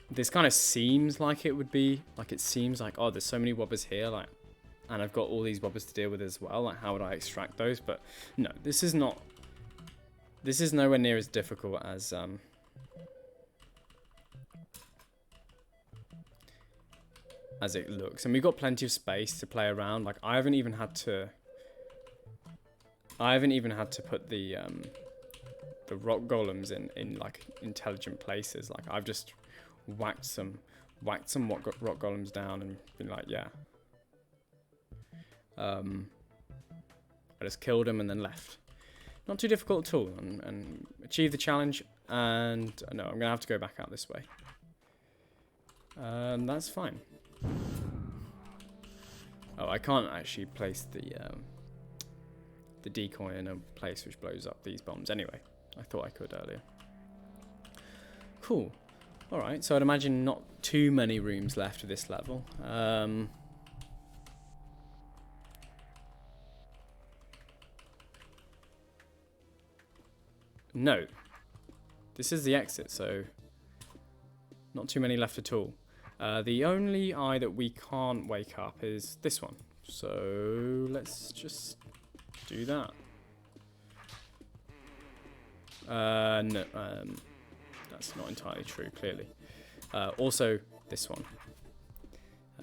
[SPEAKER 1] this kind of seems like it would be like, it seems like, oh, there's so many wubbers here, like, and I've got all these wubbers to deal with as well, like, how would I extract those? But no, this is nowhere near as difficult as it looks, and we've got plenty of space to play around. Like, I haven't even had to put the rock golems in like intelligent places. Like, I've just whacked some rock golems down and been like, yeah. I just killed them and then left. Not too difficult at all, and achieved the challenge. And no, I'm gonna have to go back out this way. That's fine. Oh, I can't actually place the decoy in a place which blows up these bombs. Anyway, I thought I could earlier. Cool. All right, so I'd imagine not too many rooms left of this level. No, this is the exit, so not too many left at all. The only eye that we can't wake up is this one. So let's just do that. No, that's not entirely true, clearly. Also, this one,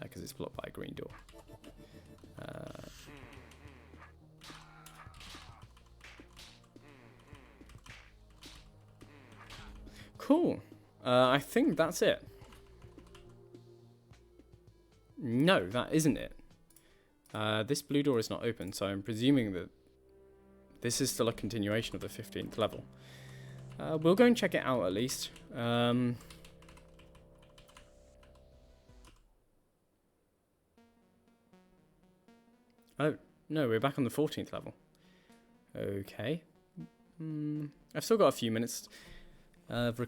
[SPEAKER 1] because it's blocked by a green door. Cool. I think that's it. No, that isn't it. This blue door is not open, so I'm presuming that this is still a continuation of the 15th level. We'll go and check it out at least. Oh, no, we're back on the 14th level. Okay. I've still got a few minutes of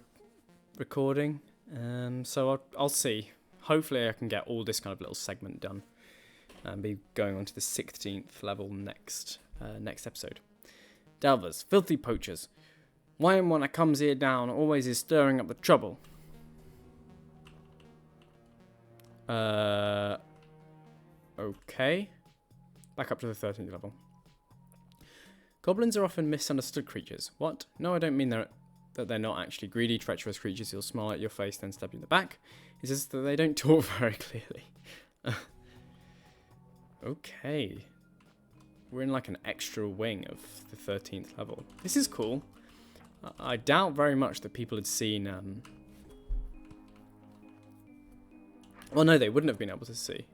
[SPEAKER 1] recording, so I'll see. Hopefully I can get all this kind of little segment done and be going on to the 16th level next episode. Delvers, filthy poachers. Why am one that comes here down always is stirring up the trouble? Okay. Back up to the 13th level. Goblins are often misunderstood creatures. What? No, I don't mean that they're not actually greedy, treacherous creatures who'll smile at your face then stab you in the back. It's just that they don't talk very clearly. Okay. We're in like an extra wing of the 13th level. This is cool. I doubt very much that people had seen... Well, no, they wouldn't have been able to see.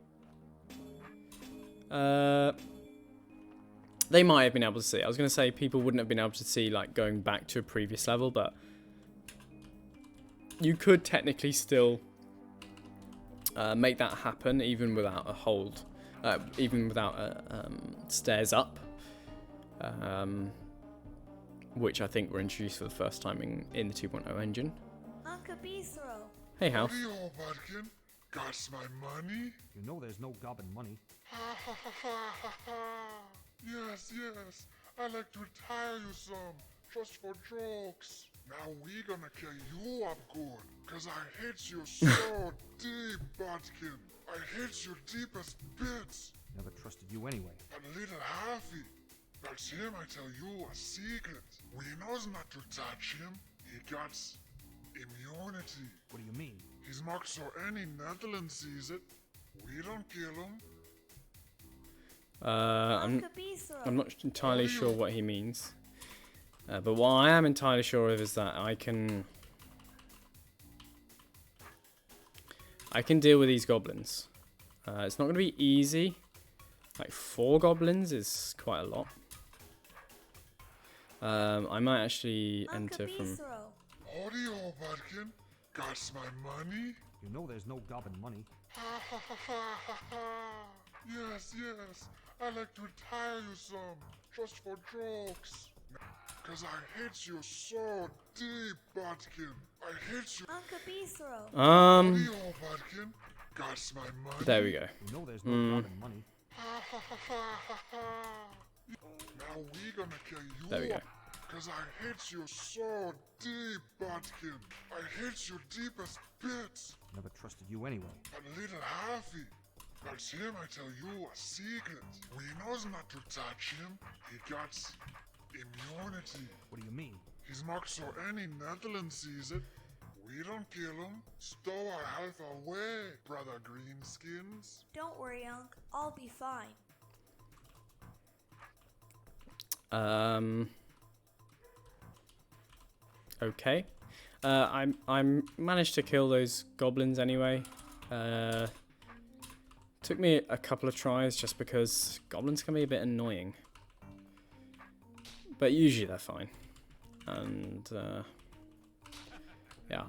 [SPEAKER 1] They might have been able to see. I was going to say people wouldn't have been able to see, like, going back to a previous level, but you could technically still make that happen even without a hold, even without stairs up, which I think were introduced for the first time in the 2.0 engine.
[SPEAKER 3] Uncle Bistro.
[SPEAKER 1] Hey, House.
[SPEAKER 4] What are you, Barkin? Got my money?
[SPEAKER 5] You know there's no gobbin money.
[SPEAKER 4] Ha ha ha ha ha ha! Yes, yes, I like to retire you some, just for jokes. Now we gonna kill you up good, cause I hate you so deep, Barkin. I hate your deepest bits.
[SPEAKER 5] Never trusted you anyway.
[SPEAKER 4] But little Halfy, but him I tell you a secret. We knows not to touch him. He got immunity.
[SPEAKER 5] What do you mean?
[SPEAKER 4] He's marked so any Netherlands sees it. We don't kill him.
[SPEAKER 1] I'm
[SPEAKER 3] Uncle Bistro.
[SPEAKER 1] not entirely sure what he means. But what I am entirely sure of is that I can deal with these goblins. It's not going to be easy. Like 4 goblins is quite a lot. I might actually enter
[SPEAKER 3] Uncle
[SPEAKER 1] from...
[SPEAKER 3] Bistro.
[SPEAKER 4] Howdy, old Barkin. Got my money?
[SPEAKER 5] You know there's no gobbin money.
[SPEAKER 4] Ha ha ha ha ha ha! Yes, yes, I like to retire you some, just for jokes. Cause I hate you so deep, Barkin. I hate you.
[SPEAKER 3] Uncle Bistro.
[SPEAKER 4] Howdy, old Barkin. Got my money?
[SPEAKER 1] There we go.
[SPEAKER 5] You know there's no gobbin money.
[SPEAKER 4] Ha ha ha ha ha ha! Now we gonna kill you.
[SPEAKER 1] There we go.
[SPEAKER 4] Cause I hate you so deep, Barkin. I hate your deepest bits.
[SPEAKER 5] Never trusted you anyway.
[SPEAKER 4] But little Halfy, but him I tell you a secret. We knows not to touch him. He got immunity.
[SPEAKER 5] What do you mean?
[SPEAKER 4] He's marked so any Netherlands sees it. We don't kill him. Stow our health away, brother Greenskins.
[SPEAKER 3] Don't worry, Unc. I'll be fine.
[SPEAKER 1] Okay. I'm managed to kill those goblins anyway. Took me a couple of tries just because goblins can be a bit annoying. But usually they're fine. And yeah.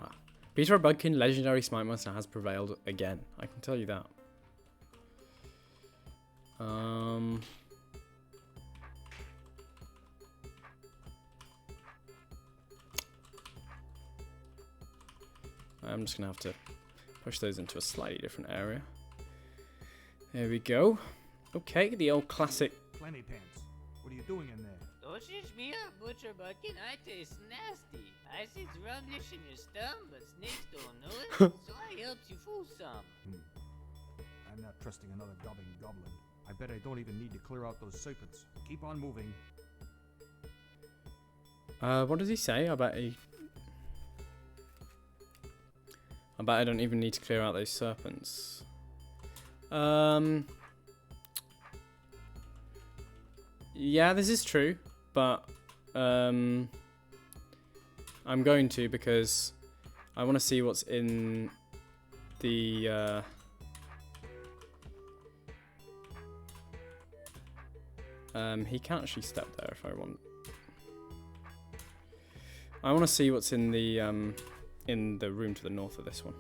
[SPEAKER 1] Peter Budkin, legendary Smite Monster, has prevailed again. I can tell you that. I'm just going to have to push those into a slightly different area. There we go. Okay, the old classic.
[SPEAKER 5] Plenty pants. What are you doing in there?
[SPEAKER 6] Don't shish me up, Butcher Bucket. I taste nasty. I see it's rubbish in your stomach, but snakes don't know it, so I helped you fool some.
[SPEAKER 5] I'm not trusting another gobbing goblin. I bet I don't even need to clear out those serpents. Keep on moving.
[SPEAKER 1] What does he say? I bet I don't even need to clear out those serpents. Yeah, this is true, but I'm going to because I want to see what's in the he can actually step there if I want. I want to see what's in the room to the north of this one.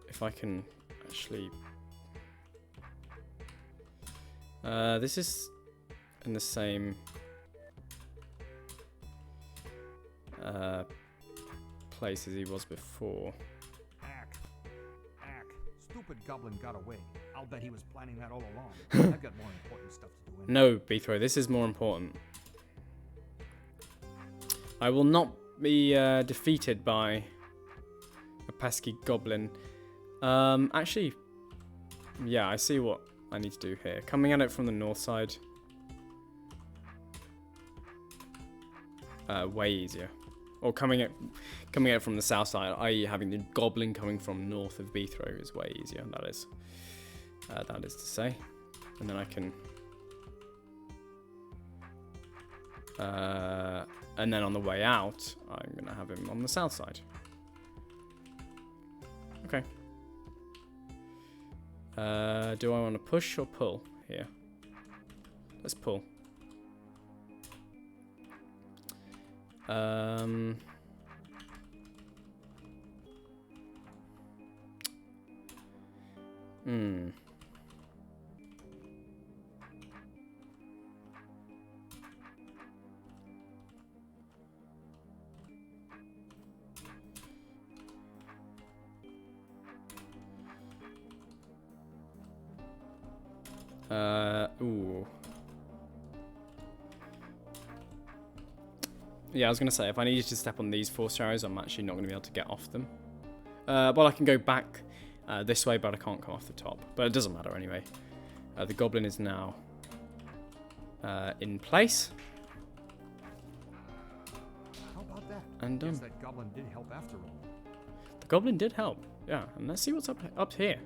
[SPEAKER 1] If I can actually This is in the same place as he was before.
[SPEAKER 5] Ack. Stupid goblin got away. I'll bet he was planning that all along. I've got more important stuff to do.
[SPEAKER 1] No, Beathrow, this is more important. I will not be defeated by a pesky goblin. Actually, yeah, I see what I need to do here. Coming at it from the north side. Way easier. Or coming at it from the south side, i.e. having the goblin coming from north of Beathrow is way easier, that is to say. And then I can... and then on the way out, I'm going to have him on the south side. Okay. Do I want to push or pull here? Let's pull. Ooh. Yeah, I was going to say, if I needed to step on these force arrows, I'm actually not going to be able to get off them. Well, I can go back this way, but I can't come off the top. But it doesn't matter anyway. The goblin is now in place.
[SPEAKER 5] How about that?
[SPEAKER 1] And done.
[SPEAKER 5] Guess that goblin did help after all.
[SPEAKER 1] The goblin did help. Yeah, and let's see what's up here.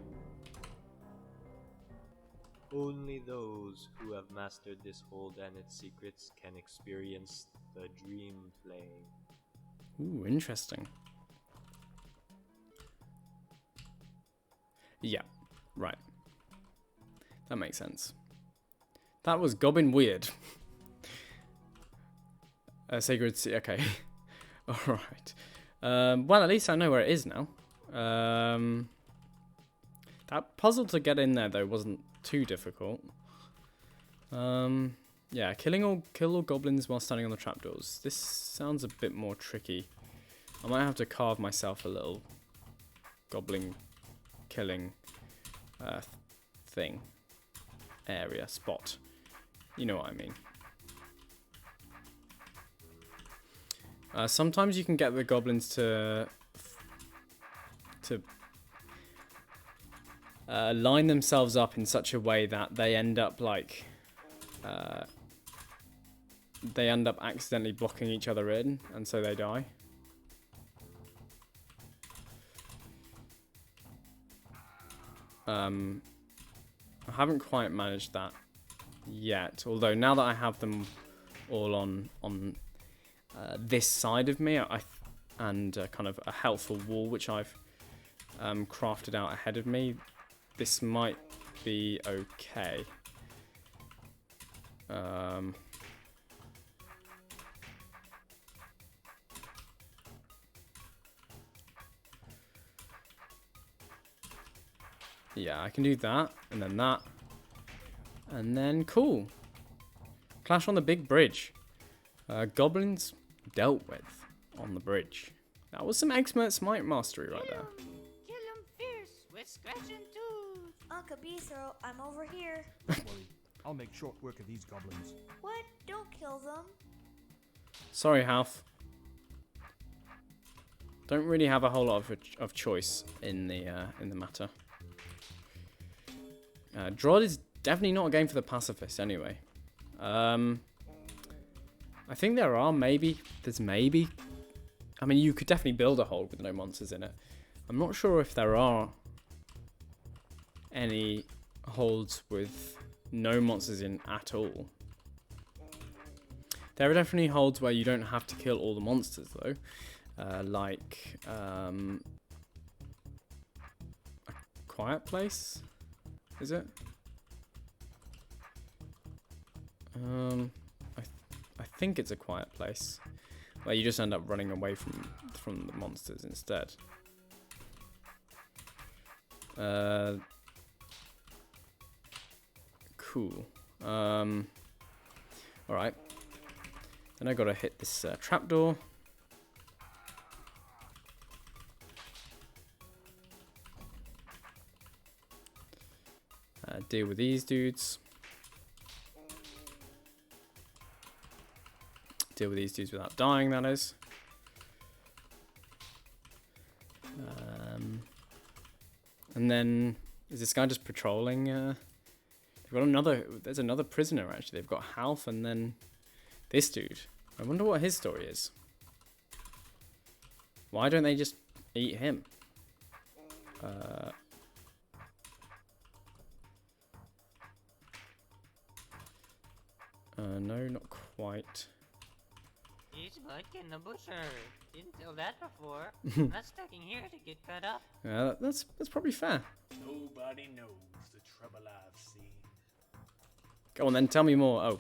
[SPEAKER 7] Only those who have mastered this hold and its secrets can experience the dream plane.
[SPEAKER 1] Ooh, interesting. Yeah, right. That makes sense. That was gobbin weird. Sacred Sea, okay. Alright. Well, at least I know where it is now. That puzzle to get in there, though, wasn't too difficult. Yeah, kill all goblins while standing on the trapdoors. This sounds a bit more tricky. I might have to carve myself a little goblin killing spot. You know what I mean. Sometimes you can get the goblins to line themselves up in such a way that they end up like accidentally blocking each other in, and so they die. I haven't quite managed that yet, although now that I have them all on this side of me, and kind of a helpful wall which I've crafted out ahead of me, this might be okay. Yeah, I can do that, and then cool. Clash on the big bridge. Goblins dealt with on the bridge. That was some expert smite mastery right there.
[SPEAKER 6] Kill 'em fierce with scratching tools.
[SPEAKER 3] Uncle Beathrow, I'm over here.
[SPEAKER 5] Don't worry. I'll make short work of these goblins.
[SPEAKER 3] What? Don't kill them.
[SPEAKER 1] Sorry, Half. Don't really have a whole lot of choice in the matter. DROD is definitely not a game for the pacifist anyway. I think there's maybe. I mean, you could definitely build a hold with no monsters in it. I'm not sure if there are any holds with no monsters in at all. There are definitely holds where you don't have to kill all the monsters though. Like a quiet place, is it? I think it's a quiet place where you just end up running away from the monsters instead. Cool. Alright. Then I gotta hit this trapdoor. Deal with these dudes. Deal with these dudes without dying, that is. And then, is this guy just patrolling? They've got another, there's another prisoner actually. They've got Half and then this dude. I wonder what his story is. Why don't they just eat him? No, not quite.
[SPEAKER 6] He's Mudkin the Butcher. Didn't tell that before. Not sticking here to get cut up.
[SPEAKER 1] Yeah, that's probably fair.
[SPEAKER 2] Nobody knows the trouble I've seen.
[SPEAKER 1] Go on then, tell me more.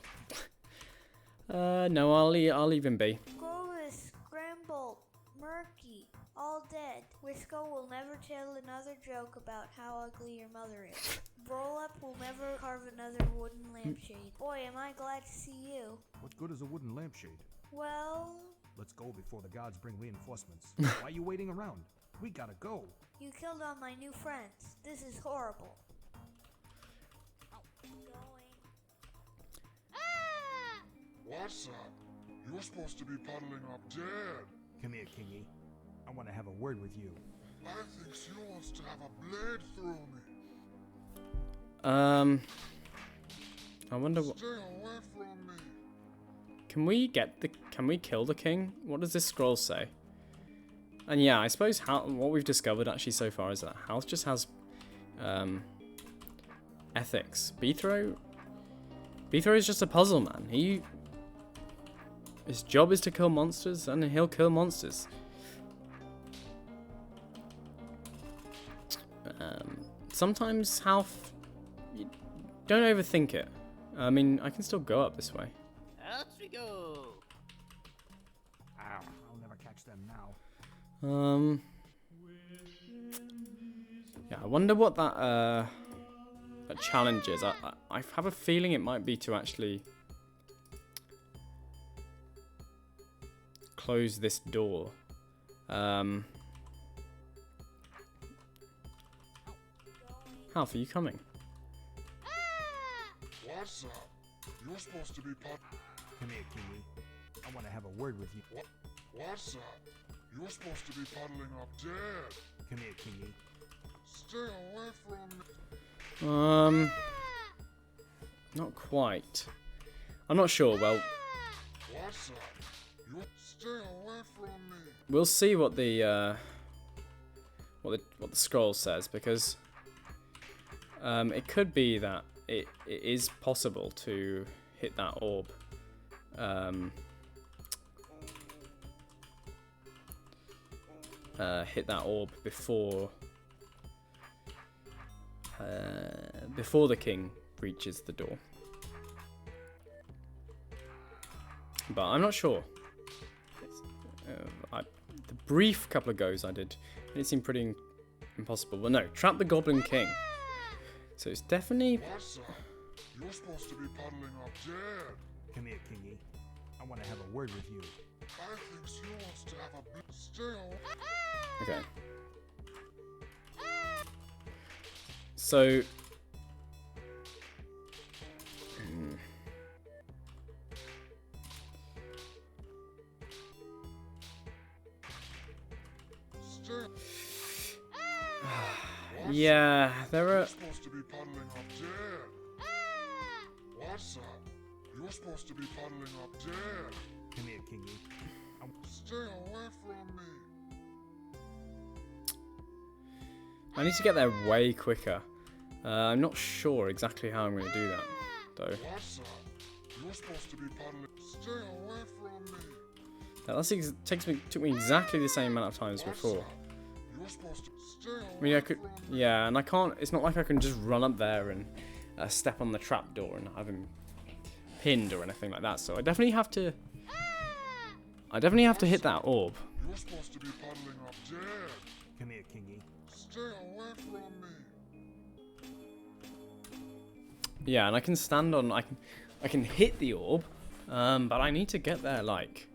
[SPEAKER 1] Oh. No, I'll leave him be.
[SPEAKER 3] Grove is scrambled, murky, all dead. Wisco will never tell another joke about how ugly your mother is. Roll-up will never carve another wooden lampshade. Boy, am I glad to see you.
[SPEAKER 5] What good is a wooden lampshade?
[SPEAKER 3] Well,
[SPEAKER 5] Let's go before the gods bring reinforcements. Why are you waiting around? We gotta go.
[SPEAKER 3] you killed all my new friends. This is horrible. Going.
[SPEAKER 4] What's up? You're supposed to be puddling up dead.
[SPEAKER 5] Come here, Kingy. I want to have a word with you.
[SPEAKER 4] I think she wants to have a blade through me.
[SPEAKER 1] I wonder what.
[SPEAKER 4] Stay away from me.
[SPEAKER 1] Can we kill the king? What does this scroll say? And yeah, I suppose what we've discovered actually so far is that House just has ethics. Beathrow is just a puzzle man. His job is to kill monsters, and he'll kill monsters. Sometimes Half, don't overthink it. I mean, I can still go up this way.
[SPEAKER 6] Out we go.
[SPEAKER 5] Ow, I'll never catch them now.
[SPEAKER 1] Yeah, I wonder what that challenge is. I have a feeling it might be to actually close this door. Half, are you coming?
[SPEAKER 4] What's up? You're supposed to be
[SPEAKER 5] Come here, Kingy. I want to have a word with you.
[SPEAKER 4] What's up? You're supposed to be puddling up dead.
[SPEAKER 5] Come here, Kingy.
[SPEAKER 4] Stay away from me.
[SPEAKER 1] Not quite. I'm not sure. Well,
[SPEAKER 4] What's up? You stay away from me.
[SPEAKER 1] we'll see what the scroll says, because it could be that it is possible to hit that orb. Hit that orb before the king reaches the door. But I'm not sure. The brief couple of goes I did, it seemed pretty impossible. Well, no, trap the Goblin King. So it's definitely.
[SPEAKER 4] What's up? You're supposed to be puddling up dead.
[SPEAKER 5] Come here, Kingy. I want to have a word with you.
[SPEAKER 4] I think she wants to have a stay away.
[SPEAKER 1] Okay. So.
[SPEAKER 4] Stay.
[SPEAKER 1] Yeah, there are.
[SPEAKER 4] You're supposed to be puddling up dead. What's up? You're supposed to be puddling up dead.
[SPEAKER 5] Come here, Kingy.
[SPEAKER 4] Stay away from me.
[SPEAKER 1] I need to get there way quicker. I'm not sure exactly how I'm going to do that, though.
[SPEAKER 4] What's up? You're supposed to be puddling. Stay away from me.
[SPEAKER 1] Took me exactly the same amount of times
[SPEAKER 4] What's
[SPEAKER 1] before.
[SPEAKER 4] up? You're supposed to stay away
[SPEAKER 1] I mean, I could,
[SPEAKER 4] from me.
[SPEAKER 1] yeah, and I can't. It's not like I can just run up there and step on the trapdoor and have him pinned or anything like that. So I definitely have to. Hit that orb.
[SPEAKER 4] You're supposed to be puddling up dead.
[SPEAKER 5] Come here, Kingy.
[SPEAKER 4] Stay away from me.
[SPEAKER 1] Yeah, and I can stand on. I can hit the orb, but I need to get there like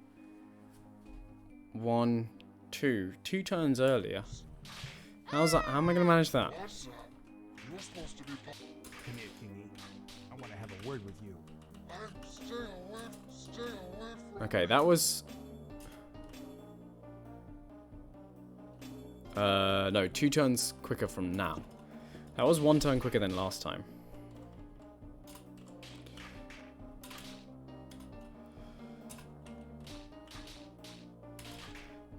[SPEAKER 1] 2 turns earlier. How's that? How am I gonna manage that?
[SPEAKER 4] What's up? You're supposed to be.
[SPEAKER 5] Come here, Kingy. I want to have a word with you.
[SPEAKER 4] Stay away from.
[SPEAKER 1] Okay, that was. No, 2 turns quicker from now. That was 1 turn quicker than last time.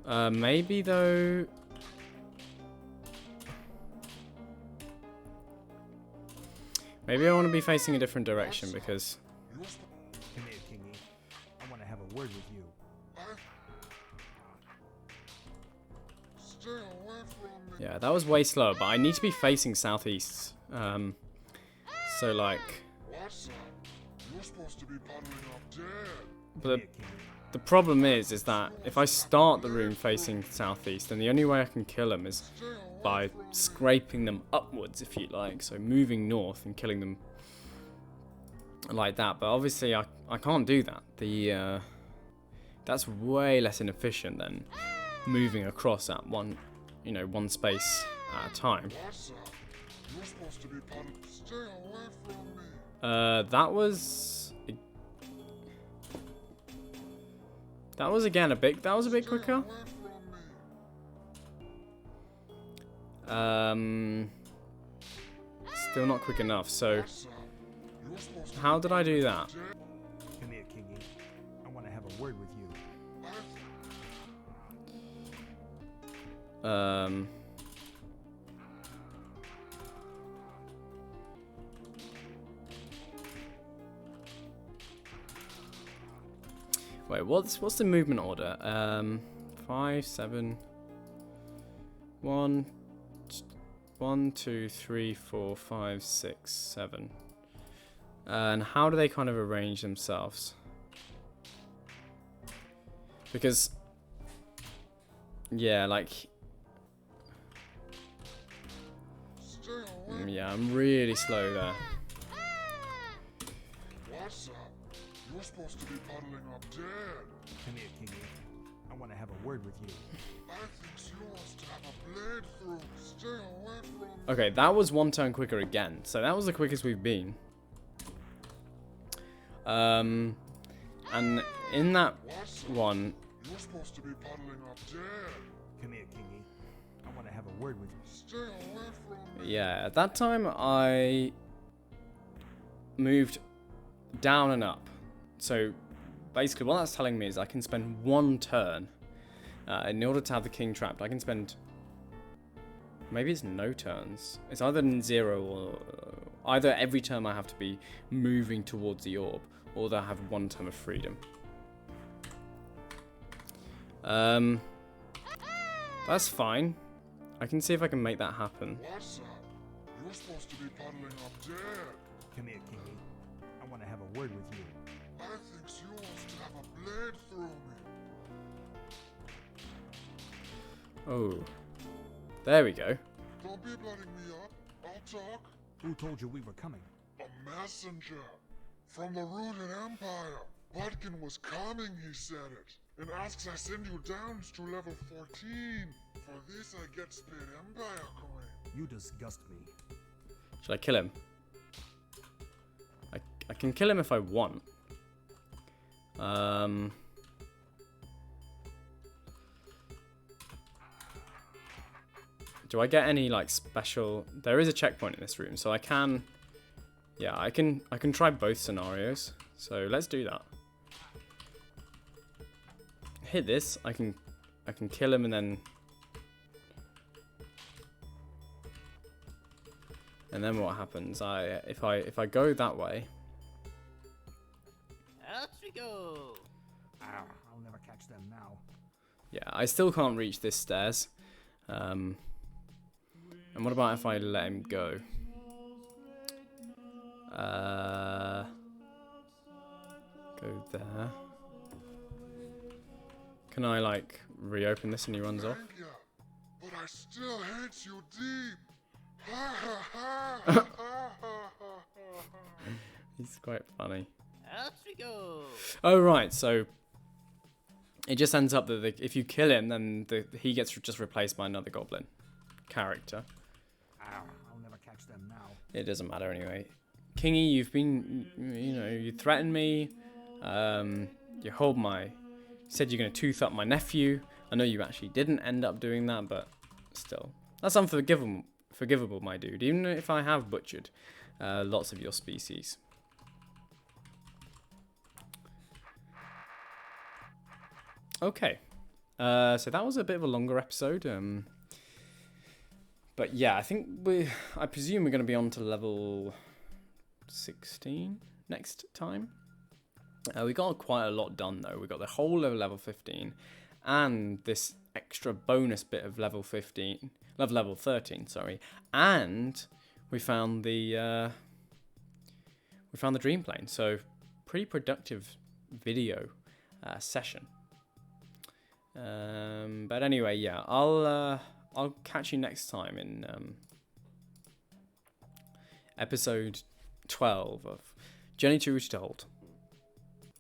[SPEAKER 1] Maybe though. Maybe I want to be facing a different direction because.
[SPEAKER 5] Come here, Kingy. I want to have a word with you.
[SPEAKER 4] Stay away from me.
[SPEAKER 1] Yeah, that was way slower, but I need to be facing southeast. So like.
[SPEAKER 4] What's up? You're supposed to be puddling up dead.
[SPEAKER 1] But the problem is that if I start the room facing southeast, then the only way I can kill them is by scraping them upwards, if you like. So moving north and killing them like that. But obviously I can't do that. That's way less inefficient than moving across at one space at a time.
[SPEAKER 4] What's up? You're supposed to be puddling. Stay away from me.
[SPEAKER 1] That was again a bit quicker. Still not quick enough. So how did I do that?
[SPEAKER 5] Come here, Kingy. I want to have a word with you.
[SPEAKER 1] Wait, what's the movement order? 5, 7, 1, 2, 3, 4, 5, 6, 7. And how do they kind of arrange themselves? Because, yeah, like, yeah, I'm really slow there.
[SPEAKER 4] What's up? You're supposed to be puddling up dead.
[SPEAKER 5] Come here, Kingy. I want to have a word with you.
[SPEAKER 4] I think you must have a blade through. Stay away from me.
[SPEAKER 1] Okay, that was 1 turn quicker again. So that was the quickest we've been. And in that one,
[SPEAKER 4] You're supposed to be puddling up dead.
[SPEAKER 5] Come here, Kingy. I want to have a word with you.
[SPEAKER 4] Stay away from me.
[SPEAKER 1] yeah, at that time I moved down and up. So basically what that's telling me is I can spend 1 turn in order to have the king trapped. I can spend, maybe it's no turns. It's either 0 or either every turn I have to be moving towards the orb, or that I have 1 turn of freedom. That's fine. I can see if I can make that happen.
[SPEAKER 4] What's up? You're supposed to be puddling up dead.
[SPEAKER 5] Come here, Kingy. I want to have a word with you.
[SPEAKER 4] I think you must have a blade through me.
[SPEAKER 1] Oh, there we go.
[SPEAKER 4] Don't be blooding me up. I'll talk.
[SPEAKER 5] Who told you we were coming?
[SPEAKER 4] A messenger from the rooted empire. Budkin was coming, he said it, and asks I send you down to level 14. For this I get spit empire coin.
[SPEAKER 5] You disgust me.
[SPEAKER 1] Should I kill him? I can kill him if I want. Do I get any like special? There is a checkpoint in this room, so I can. Yeah, I can try both scenarios. So let's do that. Hit this. I can kill him and then. And then what happens? If I go that way.
[SPEAKER 6] Out we go.
[SPEAKER 5] I'll never catch them now.
[SPEAKER 1] Yeah, I still can't reach this stairs. And what about if I let him go? Go there. Can I like reopen this and he runs off?
[SPEAKER 4] Thank ya, but I still hate you deep. Ha ha ha ha ha ha ha.
[SPEAKER 1] quite funny.
[SPEAKER 6] Out we go.
[SPEAKER 1] Oh, right, so it just ends up that if you kill him, then he gets just replaced by another goblin character.
[SPEAKER 5] I'll never catch them now.
[SPEAKER 1] It doesn't matter anyway. Kingy, you've been, you threatened me. You hold my, said you're going to tooth up my nephew. I know you actually didn't end up doing that, but still. That's unforgivable, my dude, even if I have butchered lots of your species. Okay, so that was a bit of a longer episode. But yeah, I presume we're going to be on to level 16 next time. We got quite a lot done though. We got the whole of level 15 and this extra bonus bit of level 13, sorry. And we found the dream plane. So pretty productive video session. But anyway, yeah, I'll catch you next time in episode 12 of Journey to Richard Holt.